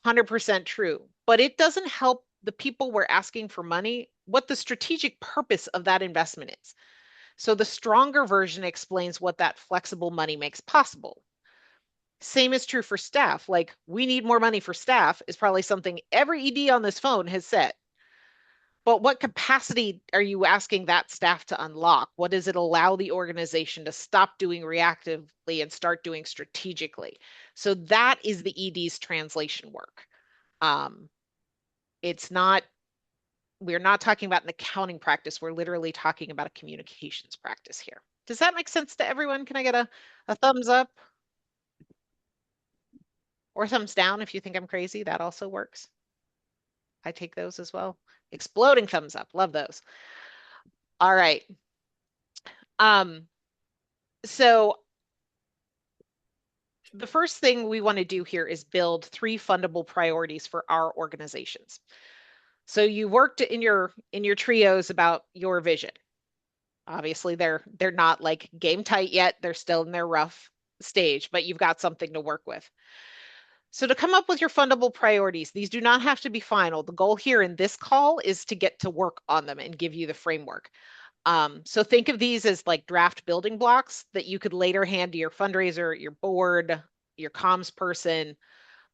100% true. But it doesn't help the people we're asking for money what the strategic purpose of that investment is. So the stronger version explains what that flexible money makes possible. Same is true for staff. Like, we need more money for staff is probably something every ED on this phone has said. But what capacity are you asking that staff to unlock? What does it allow the organization to stop doing reactively and start doing strategically? So that is the ED's translation work. It's not, we're not talking about an accounting practice. We're literally talking about a communications practice here. Does that make sense to everyone? Can I get a thumbs up? Or thumbs down if you think I'm crazy, that also works. I take those as well. Exploding thumbs up, love those. All right. So the first thing we want to do here is build 3 fundable priorities for our organizations. So you worked in your trios about your vision. Obviously, they're not like game tight yet. They're still in their rough stage, but you've got something to work with. So to come up with your fundable priorities, these do not have to be final. The goal here in this call is to get to work on them and give you the framework. So think of these as like draft building blocks that you could later hand to your fundraiser, your board, your comms person.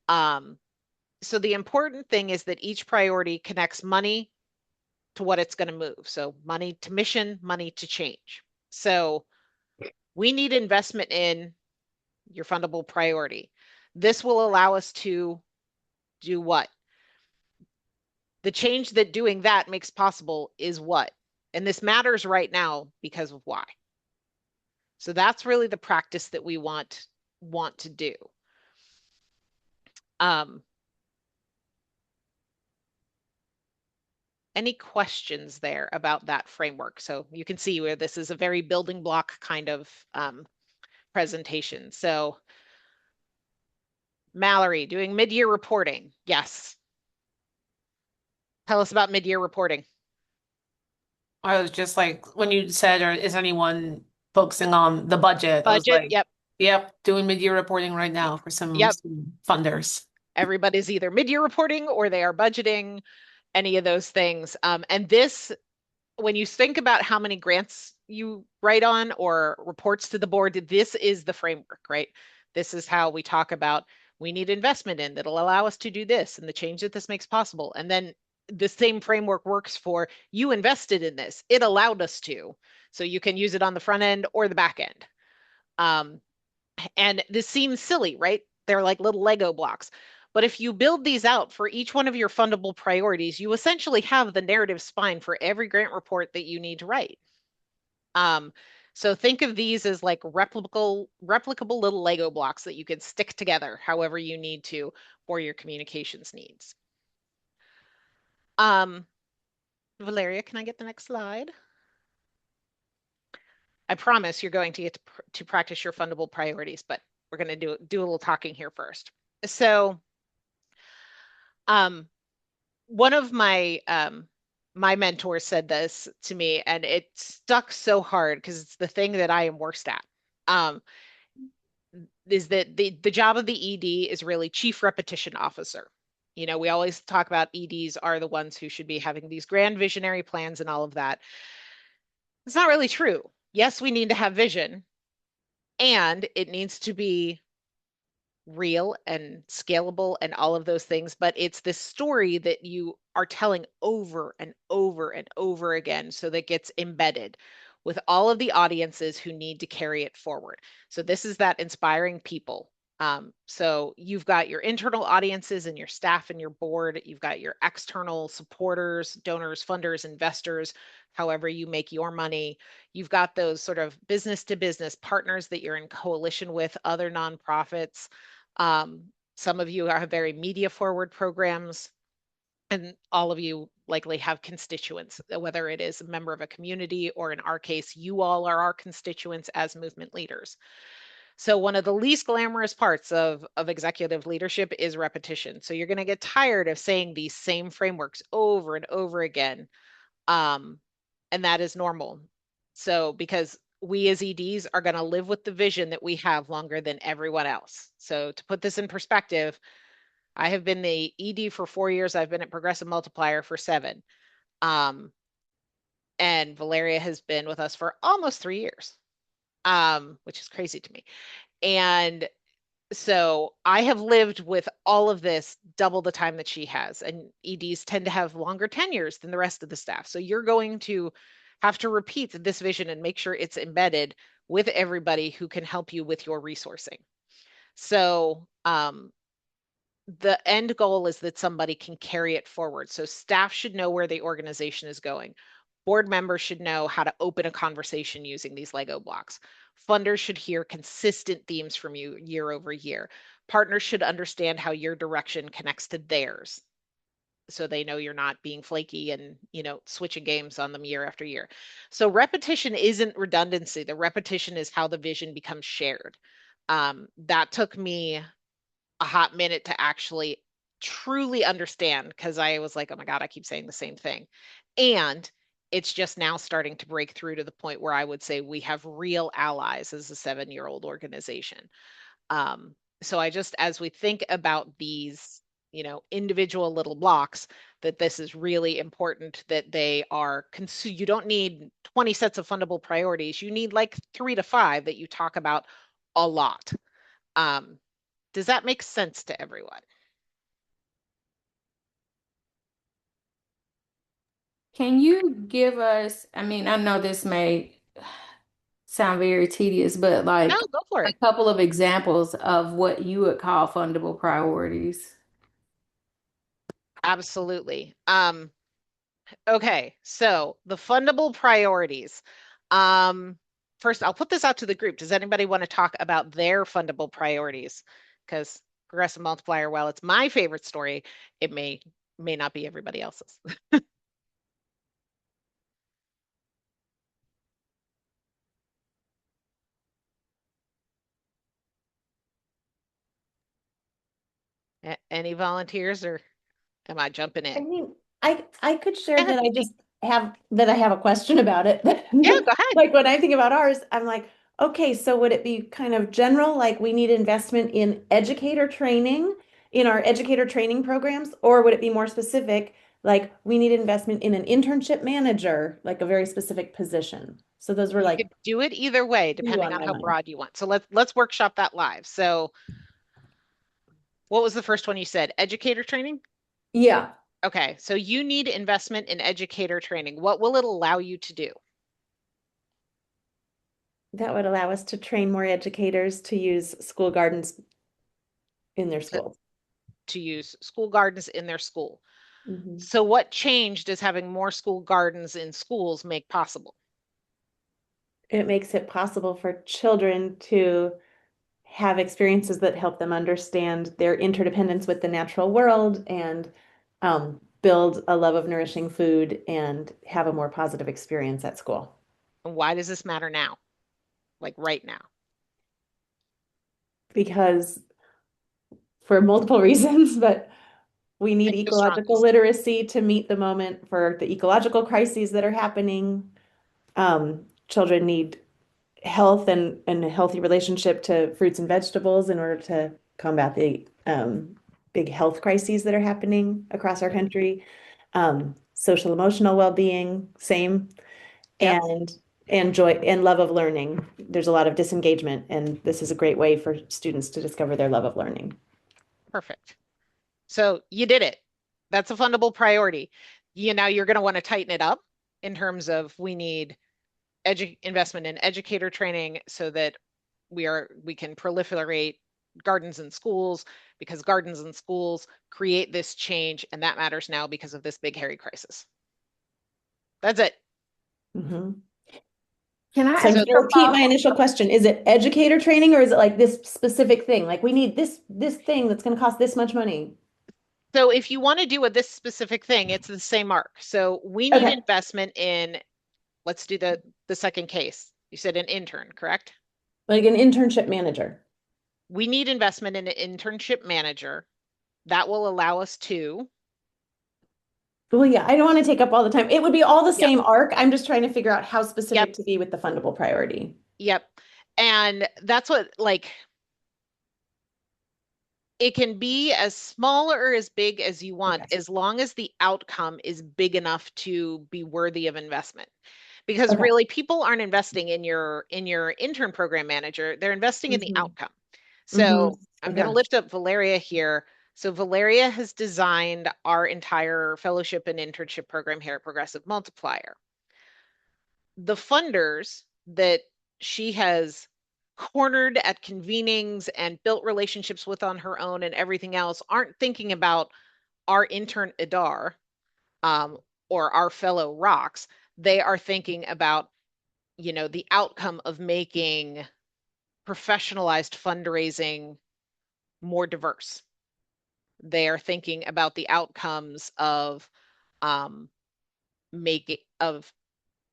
So the important thing is that each priority connects money to what it's going to move. So money to mission, money to change. So we need investment in your fundable priority. This will allow us to do what? The change that doing that makes possible is what? And this matters right now because of why. So that's really the practice that we want to do. Any questions there about that framework? So you can see where this is a very building block kind of presentation. So Mallory, doing mid-year reporting. Yes. Tell us about mid-year reporting. I was just like, when you said, or is anyone focusing on the budget? I was Budget, like, yep, doing mid-year reporting right now for some funders. Everybody's either mid-year reporting or they are budgeting, any of those things. And this, when you think about how many grants you write on or reports to the board, this is the framework, right? This is how we talk about we need investment in that'll allow us to do this and the change that this makes possible. And then the same framework works for you invested in this. It allowed us to. So you can use it on the front end or the back end. And this seems silly, right? They're like little Lego blocks. But if you build these out for each one of your fundable priorities, you essentially have the narrative spine for every grant report that you need to write. So think of these as like replicable little Lego blocks that you can stick together however you need to for your communications needs. Valeria, can I get the next slide? I promise you're going to get to practice your fundable priorities, but we're going to do a little talking here first. So, one of my my mentors said this to me, and it stuck so hard because it's the thing that I am worst at. Is that the job of the ED is really chief repetition officer. You know, we always talk about EDs are the ones who should be having these grand visionary plans and all of that. It's not really true. Yes, we need to have vision, and it needs to be real and scalable and all of those things, but it's this story that you are telling over and over and over again so that gets embedded with all of the audiences who need to carry it forward. So this is that inspiring people. So you've got your internal audiences and your staff and your board. You've got your external supporters, donors, funders, investors, however you make your money. You've got those sort of business to business partners that you're in coalition with, other nonprofits. Some of you have very media forward programs, and all of you likely have constituents, whether it is a member of a community or in our case, you all are our constituents as movement leaders. So one of the least glamorous parts of executive leadership is repetition. So you're going to get tired of saying these same frameworks over and over again. And that is normal. So because we as EDs are going to live with the vision that we have longer than everyone else. So to put this in perspective, I have been the ED for 4 years. I've been at Progressive Multiplier for 7. And Valeria has been with us for almost 3 years, which is crazy to me. And so I have lived with all of this double the time that she has, and EDs tend to have longer tenures than the rest of the staff. So you're going to have to repeat this vision and make sure it's embedded with everybody who can help you with your resourcing. So the end goal is that somebody can carry it forward. So staff should know where the organization is going. Board members should know how to open a conversation using these Lego blocks. Funders should hear consistent themes from you year over year. Partners should understand how your direction connects to theirs, so they know you're not being flaky and, you know, switching games on them year after year. So repetition isn't redundancy. The repetition is how the vision becomes shared. That took me a hot minute to actually truly understand, because I was like, oh my God, I keep saying the same thing. And it's just now starting to break through to the point where I would say we have real allies as a 7-year-old organization. So I just, as we think about these, you know, individual little blocks, that this is really important that they are, you don't need 20 sets of fundable priorities. You need like 3 to 5 that you talk about a lot. Does that make sense to everyone? Can you give us, I mean, I know this may sound very tedious, but No, like go for a it. couple of examples of what you would call fundable priorities. Absolutely. Okay, so the fundable priorities. First, I'll put this out to the group. Does anybody want to talk about their fundable priorities? Because Progressive Multiplier, while it's my favorite story, it may not be everybody else's. Any volunteers, or am I jumping I in? mean, I could share Yeah, that I have a question about it. go ahead. Like when I think about ours, I'm like, okay, so would it be kind of general, like we need investment in educator training, in our educator training programs, or would it be more specific, like we need investment in an internship manager, like a very specific position? So those were You like could do it either way, two depending on on my how mind. broad you want. So let's workshop that live. So what was the first one you said? Educator training? Yeah, Okay, so you need investment in educator training. What will it allow you to do? that would allow us to train more educators to use school gardens in their To, schools. to use school gardens in their school. Mhm. So what change does having more school gardens in schools make possible? it makes it possible for children to have experiences that help them understand their interdependence with the natural world and build a love of nourishing food and have a more positive experience at school. And why does this matter now? Like right now? Because for multiple reasons, but we need Pick the ecological strongest. literacy to meet the moment for the ecological crises that are happening. Children need health and a healthy relationship to fruits and vegetables in order to combat the big health crises that are happening across our country. Social emotional well-being, same, Yep. and joy and love of learning. There's a lot of disengagement, and this is a great way for students to discover their love of learning. Perfect. So you did it. That's a fundable priority. Now you're going to want to tighten it up in terms of we need investment in educator training so that we can proliferate gardens in schools, because gardens in schools create this change, and that matters now because of this big hairy crisis. That's it. Mhm. Can I So I'm ask going to you a repeat my follow-up? initial question. Is it educator training or is it like this specific thing? Like we need this thing that's going to cost this much money. So if you want to do this specific thing, it's the same arc. So we need Okay. investment in, let's do the second case. You said an intern, correct? Like an internship manager. We need investment in an internship manager that will allow us to. Well, yeah, I don't want to take up all the time. It would be all the Yep. same arc. I'm just trying to figure out how specific Yep. to be with the fundable priority. Yep. And that's what, like, it can be as small or as big as you want, Okay. as long as the outcome is big enough to be worthy of investment. Because Okay. really, people aren't investing in your intern program manager, they're investing in the Mhm. outcome. So I'm going to Okay. lift up Valeria here. So Valeria has designed our entire fellowship and internship program here at Progressive Multiplier. The funders that she has cornered at convenings and built relationships with on her own and everything else aren't thinking about our intern Adar, or our fellow rocks. They are thinking about, the outcome of making professionalized fundraising more diverse. They are thinking about the outcomes of um, making of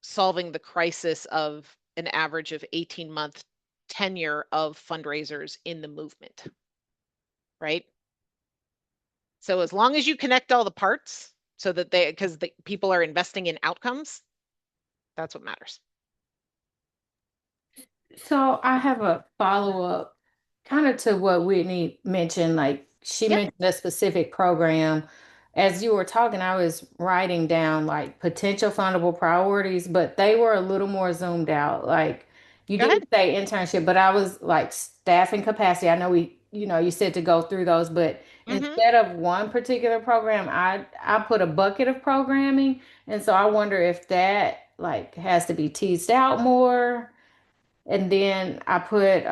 solving the crisis of an average of 18-month tenure of fundraisers in the movement, right? So as long as you connect all the parts so that because the people are investing in outcomes, that's what matters. So I have a follow-up kind of to what Whitney mentioned. Like she Yep. mentioned a specific program. As you were talking, I was writing down like potential fundable priorities, but they were a little more zoomed out. Like you Go ahead. didn't say internship, but I was like staffing capacity. I know you said to go through those, but Mm-hmm. instead of one particular program, I put a bucket of programming. And so I wonder if that like has to be teased out more. And then I put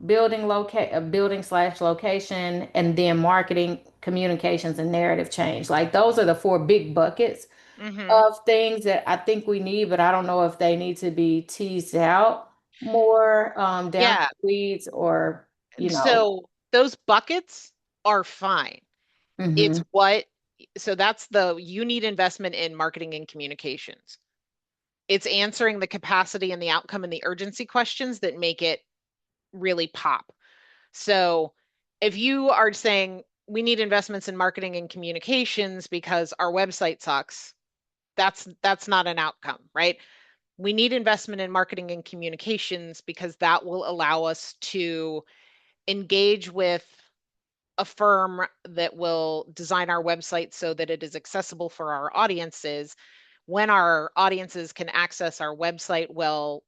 building slash location, and then marketing, communications, and narrative change. Like those are the four big buckets Mm-hmm. of things that I think we need, but I don't know if they need to be teased out more down to Yeah. the weeds or, you know. So those buckets are fine. It's Hmm. so that's you need investment in marketing and communications. It's answering the capacity and the outcome and the urgency questions that make it really pop. So if you are saying we need investments in marketing and communications because our website sucks, that's not an outcome, right? We need investment in marketing and communications because that will allow us to engage with a firm that will design our website so that it is accessible for our audiences. When our audiences can access our website, well,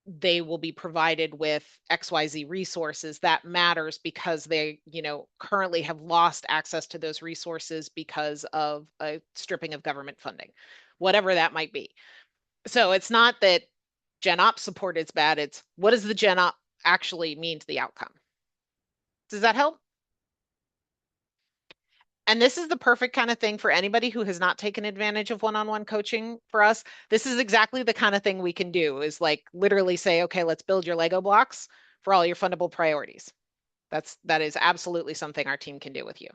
they will be provided with XYZ resources. That matters because they, currently have lost access to those resources because of a stripping of government funding, whatever that might be. So it's not that Gen Op support is bad. It's what does the Gen Op actually mean to the outcome? Does that help? And this is the perfect kind of thing for anybody who has not taken advantage of one-on-one coaching for us. This is exactly the kind of thing we can do is like literally say, okay, let's build your Lego blocks for all your fundable priorities. That is absolutely something our team can do with you.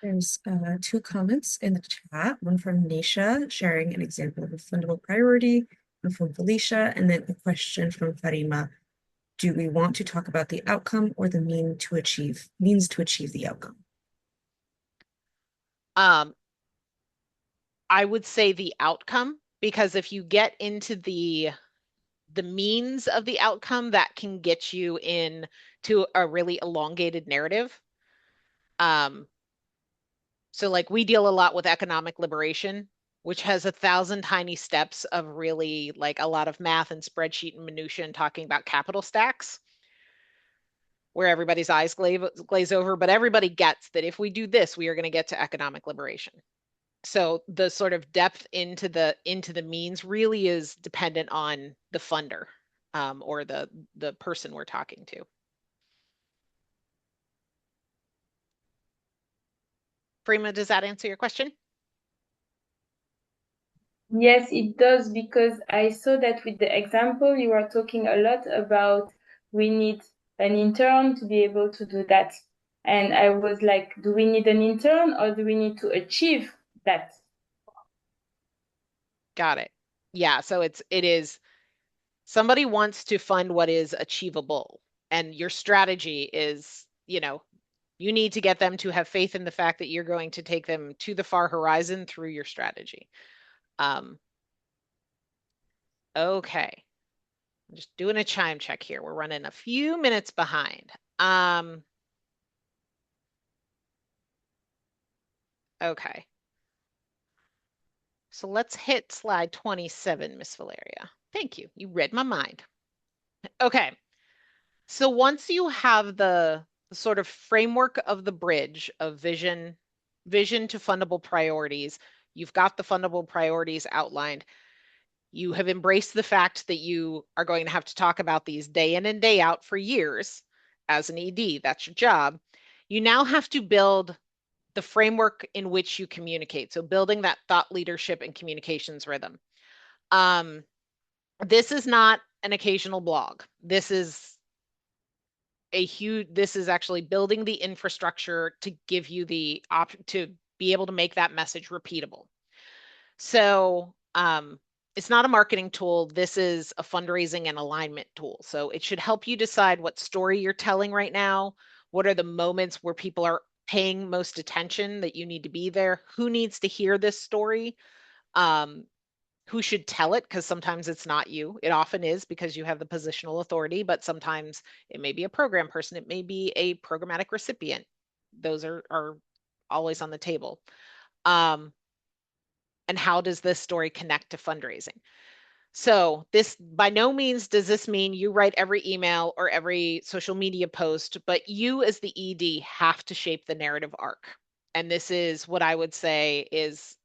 There's two comments in the chat, one from Nisha sharing an example of a fundable priority, and from Felicia, and then a question from Farima. Do we want to talk about the outcome or the means to achieve the outcome? I would say the outcome, because if you get into the means of the outcome, that can get you in to a really elongated narrative. So like we deal a lot with economic liberation, which has 1,000 tiny steps of really like a lot of math and spreadsheet and minutia and talking about capital stacks, where everybody's eyes glaze over, but everybody gets that if we do this, we are going to get to economic liberation. So the sort of depth into the means really is dependent on the funder, or the person we're talking to. Prima, does that answer your question? Yes, it does, because I saw that with the example, you are talking a lot about we need an intern to be able to do that. And I was like, do we need an intern or do we need to achieve that? Got it. Yeah, so it is somebody wants to fund what is achievable, and your strategy is, you need to get them to have faith in the fact that you're going to take them to the far horizon through your strategy. Okay. I'm just doing a chime check here. We're running a few minutes behind. Okay. So let's hit slide 27, Miss Valeria. Thank you. You read my mind. Okay. So once you have the sort of framework of the bridge of vision to fundable priorities, you've got the fundable priorities outlined. You have embraced the fact that you are going to have to talk about these day in and day out for years as an ED. That's your job. You now have to build the framework in which you communicate. So building that thought leadership and communications rhythm. This is not an occasional blog. This is actually building the infrastructure to give you the option to be able to make that message repeatable. So it's not a marketing tool. This is a fundraising and alignment tool. So it should help you decide what story you're telling right now. What are the moments where people are paying most attention that you need to be there? Who needs to hear this story? Who should tell it? Because sometimes it's not you. It often is because you have the positional authority, but sometimes it may be a program person. It may be a programmatic recipient. Those are always on the table. And how does this story connect to fundraising? So this, by no means does this mean you write every email or every social media post, but you as the ED have to shape the narrative arc. And this is what I would say is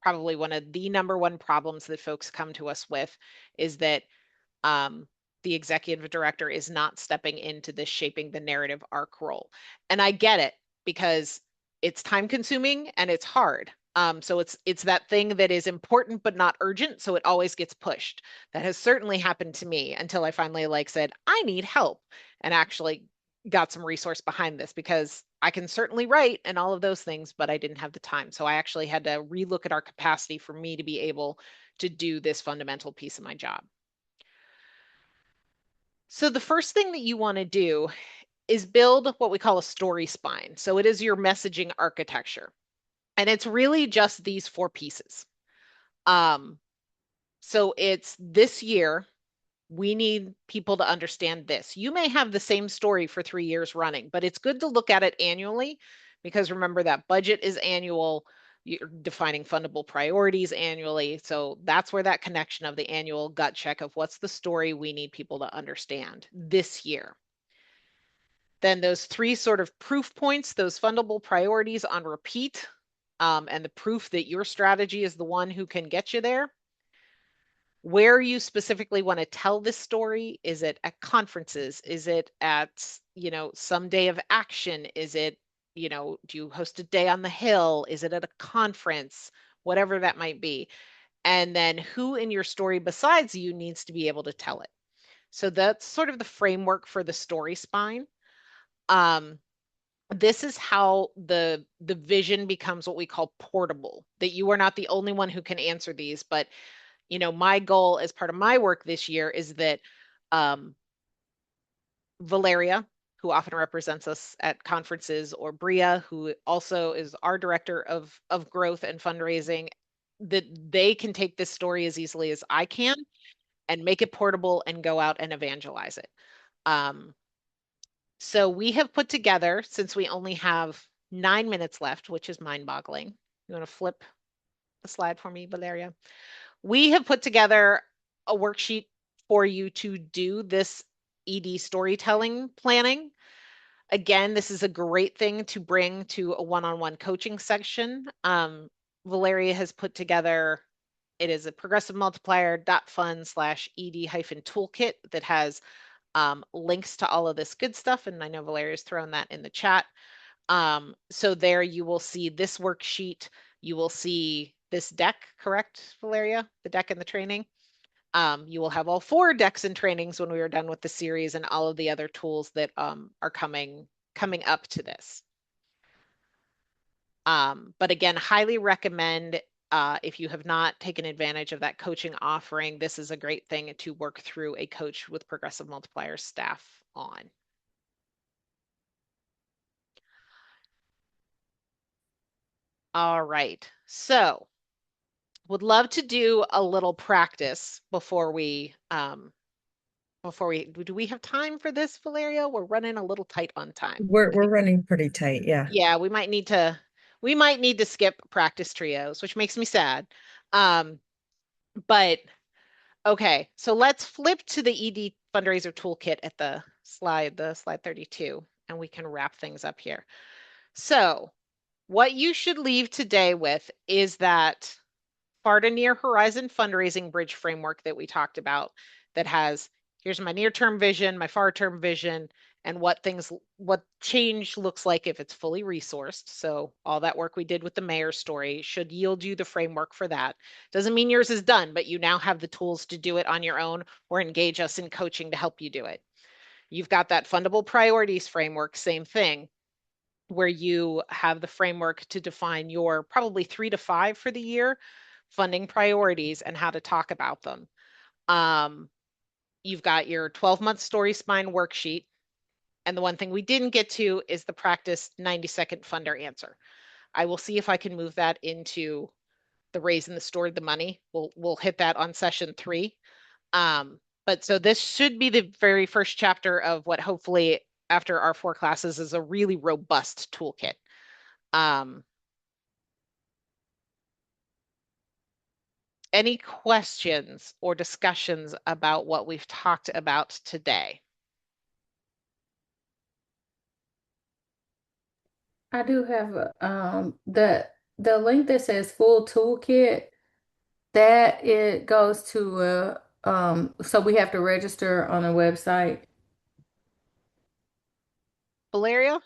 probably one of the number one problems that folks come to us with, is that the executive director is not stepping into this shaping the narrative arc role. And I get it, because it's time consuming and it's hard. So it's that thing that is important but not urgent, so it always gets pushed. That has certainly happened to me until I finally said, I need help, and actually got some resource behind this, because I can certainly write and all of those things, but I didn't have the time. So I actually had to relook at our capacity for me to be able to do this fundamental piece of my job. So the first thing that you want to do is build what we call a story spine. So it is your messaging architecture. And it's really just these 4 pieces. So it's this year, we need people to understand this. You may have the same story for 3 years running, but it's good to look at it annually, because remember that budget is annual. You're defining fundable priorities annually. So that's where that connection of the annual gut check of what's the story we need people to understand this year. Then those 3 sort of proof points, those fundable priorities on repeat, and the proof that your strategy is the one who can get you there. Where you specifically want to tell this story. Is it at conferences? Is it at, some day of action? Is it, do you host a day on the hill? Is it at a conference? Whatever that might be. And then who in your story besides you needs to be able to tell it. So that's sort of the framework for the story spine. This is how the vision becomes what we call portable, that you are not the only one who can answer these, but my goal as part of my work this year is that Valeria, who often represents us at conferences, or Bria, who also is our director of growth and fundraising, that they can take this story as easily as I can and make it portable and go out and evangelize it. So we have put together, since we only have 9 minutes left, which is mind-boggling. You want to flip the slide for me, Valeria? We have put together a worksheet for you to do this ED storytelling planning. Again, this is a great thing to bring to a one-on-one coaching section. Valeria has put together, it is a progressive multiplier.fund/ED-toolkit that has links to all of this good stuff. And I know Valeria's thrown that in the chat. So there you will see this worksheet. You will see this deck, correct, Valeria? The deck and the training. You will have all 4 decks and trainings when we are done with the series, and all of the other tools that are coming up to this. But again, highly recommend, if you have not taken advantage of that coaching offering, this is a great thing to work through a coach with Progressive Multiplier staff on. All right, so would love to do a little practice before we do we have time for this, Valeria? We're running a little tight on time. We're running pretty tight, yeah. Yeah, we might need to skip practice trios, which makes me sad. But okay, so let's flip to the ED fundraiser toolkit at the slide 32, and we can wrap things up here. So what you should leave today with is that far to near horizon fundraising bridge framework that we talked about, that has, here's my near-term vision, my far-term vision, and what change looks like if it's fully resourced. So all that work we did with the mayor story should yield you the framework for that. Doesn't mean yours is done, but you now have the tools to do it on your own or engage us in coaching to help you do it. You've got that fundable priorities framework, same thing, where you have the framework to define your probably 3 to 5 for the year funding priorities and how to talk about them. You've got your 12-month story spine worksheet. And the one thing we didn't get to is the practice 90-second funder answer. I will see if I can move that into the raise and the stored the money. We'll hit that on session 3. But so this should be the very first chapter of what hopefully after our 4 classes is a really robust toolkit. Any questions or discussions about what we've talked about today? I do have the link that says full toolkit, that it goes to so we have to register on a website. Valeria,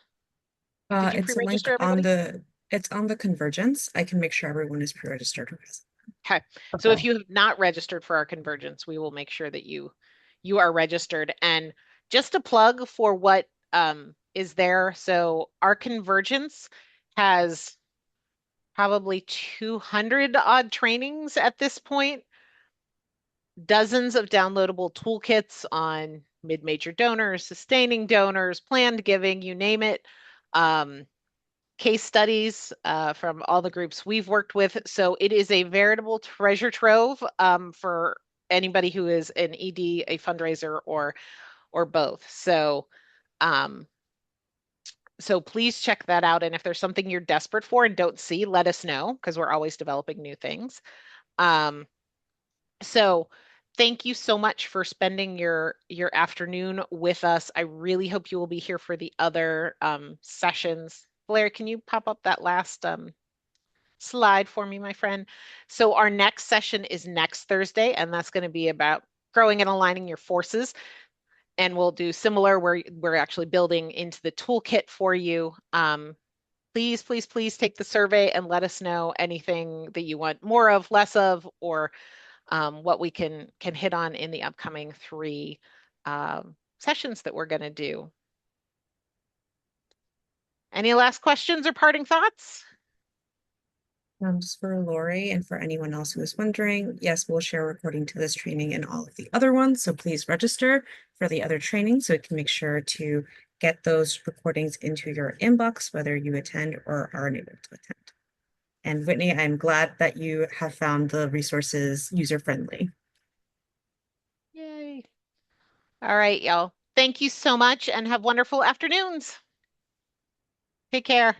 did you It's a link pre-register on everybody? it's on the Convergence. I can make sure everyone is pre-registered. Okay. So if you have not registered for our Convergence, we will make sure that you are registered. And just a plug for what is there. So our Convergence has probably 200 odd trainings at this point, dozens of downloadable toolkits on mid-major donors, sustaining donors, planned giving, you name it. Case studies from all the groups we've worked with. So it is a veritable treasure trove for anybody who is an ED, a fundraiser, or both. So so please check that out. And if there's something you're desperate for and don't see, let us know, because we're always developing new things. So thank you so much for spending your afternoon with us. I really hope you will be here for the other sessions. Blair, can you pop up that last slide for me, my friend? So our next session is next Thursday, and that's going to be about growing and aligning your forces. And we'll do similar where we're actually building into the toolkit for you. please, please, please take the survey and let us know anything that you want more of, less of, or what we can hit on in the upcoming 3 sessions that we're going to do. Any last questions or parting thoughts? Just for Lori and for anyone else who is wondering, yes, we'll share a recording to this training and all of the other ones. So please register for the other training so we can make sure to get those recordings into your inbox, whether you attend or are unable to attend. And Whitney, I'm glad that you have found the resources user-friendly. Yay. All right, y'all. Thank you so much and have wonderful afternoons. Take care.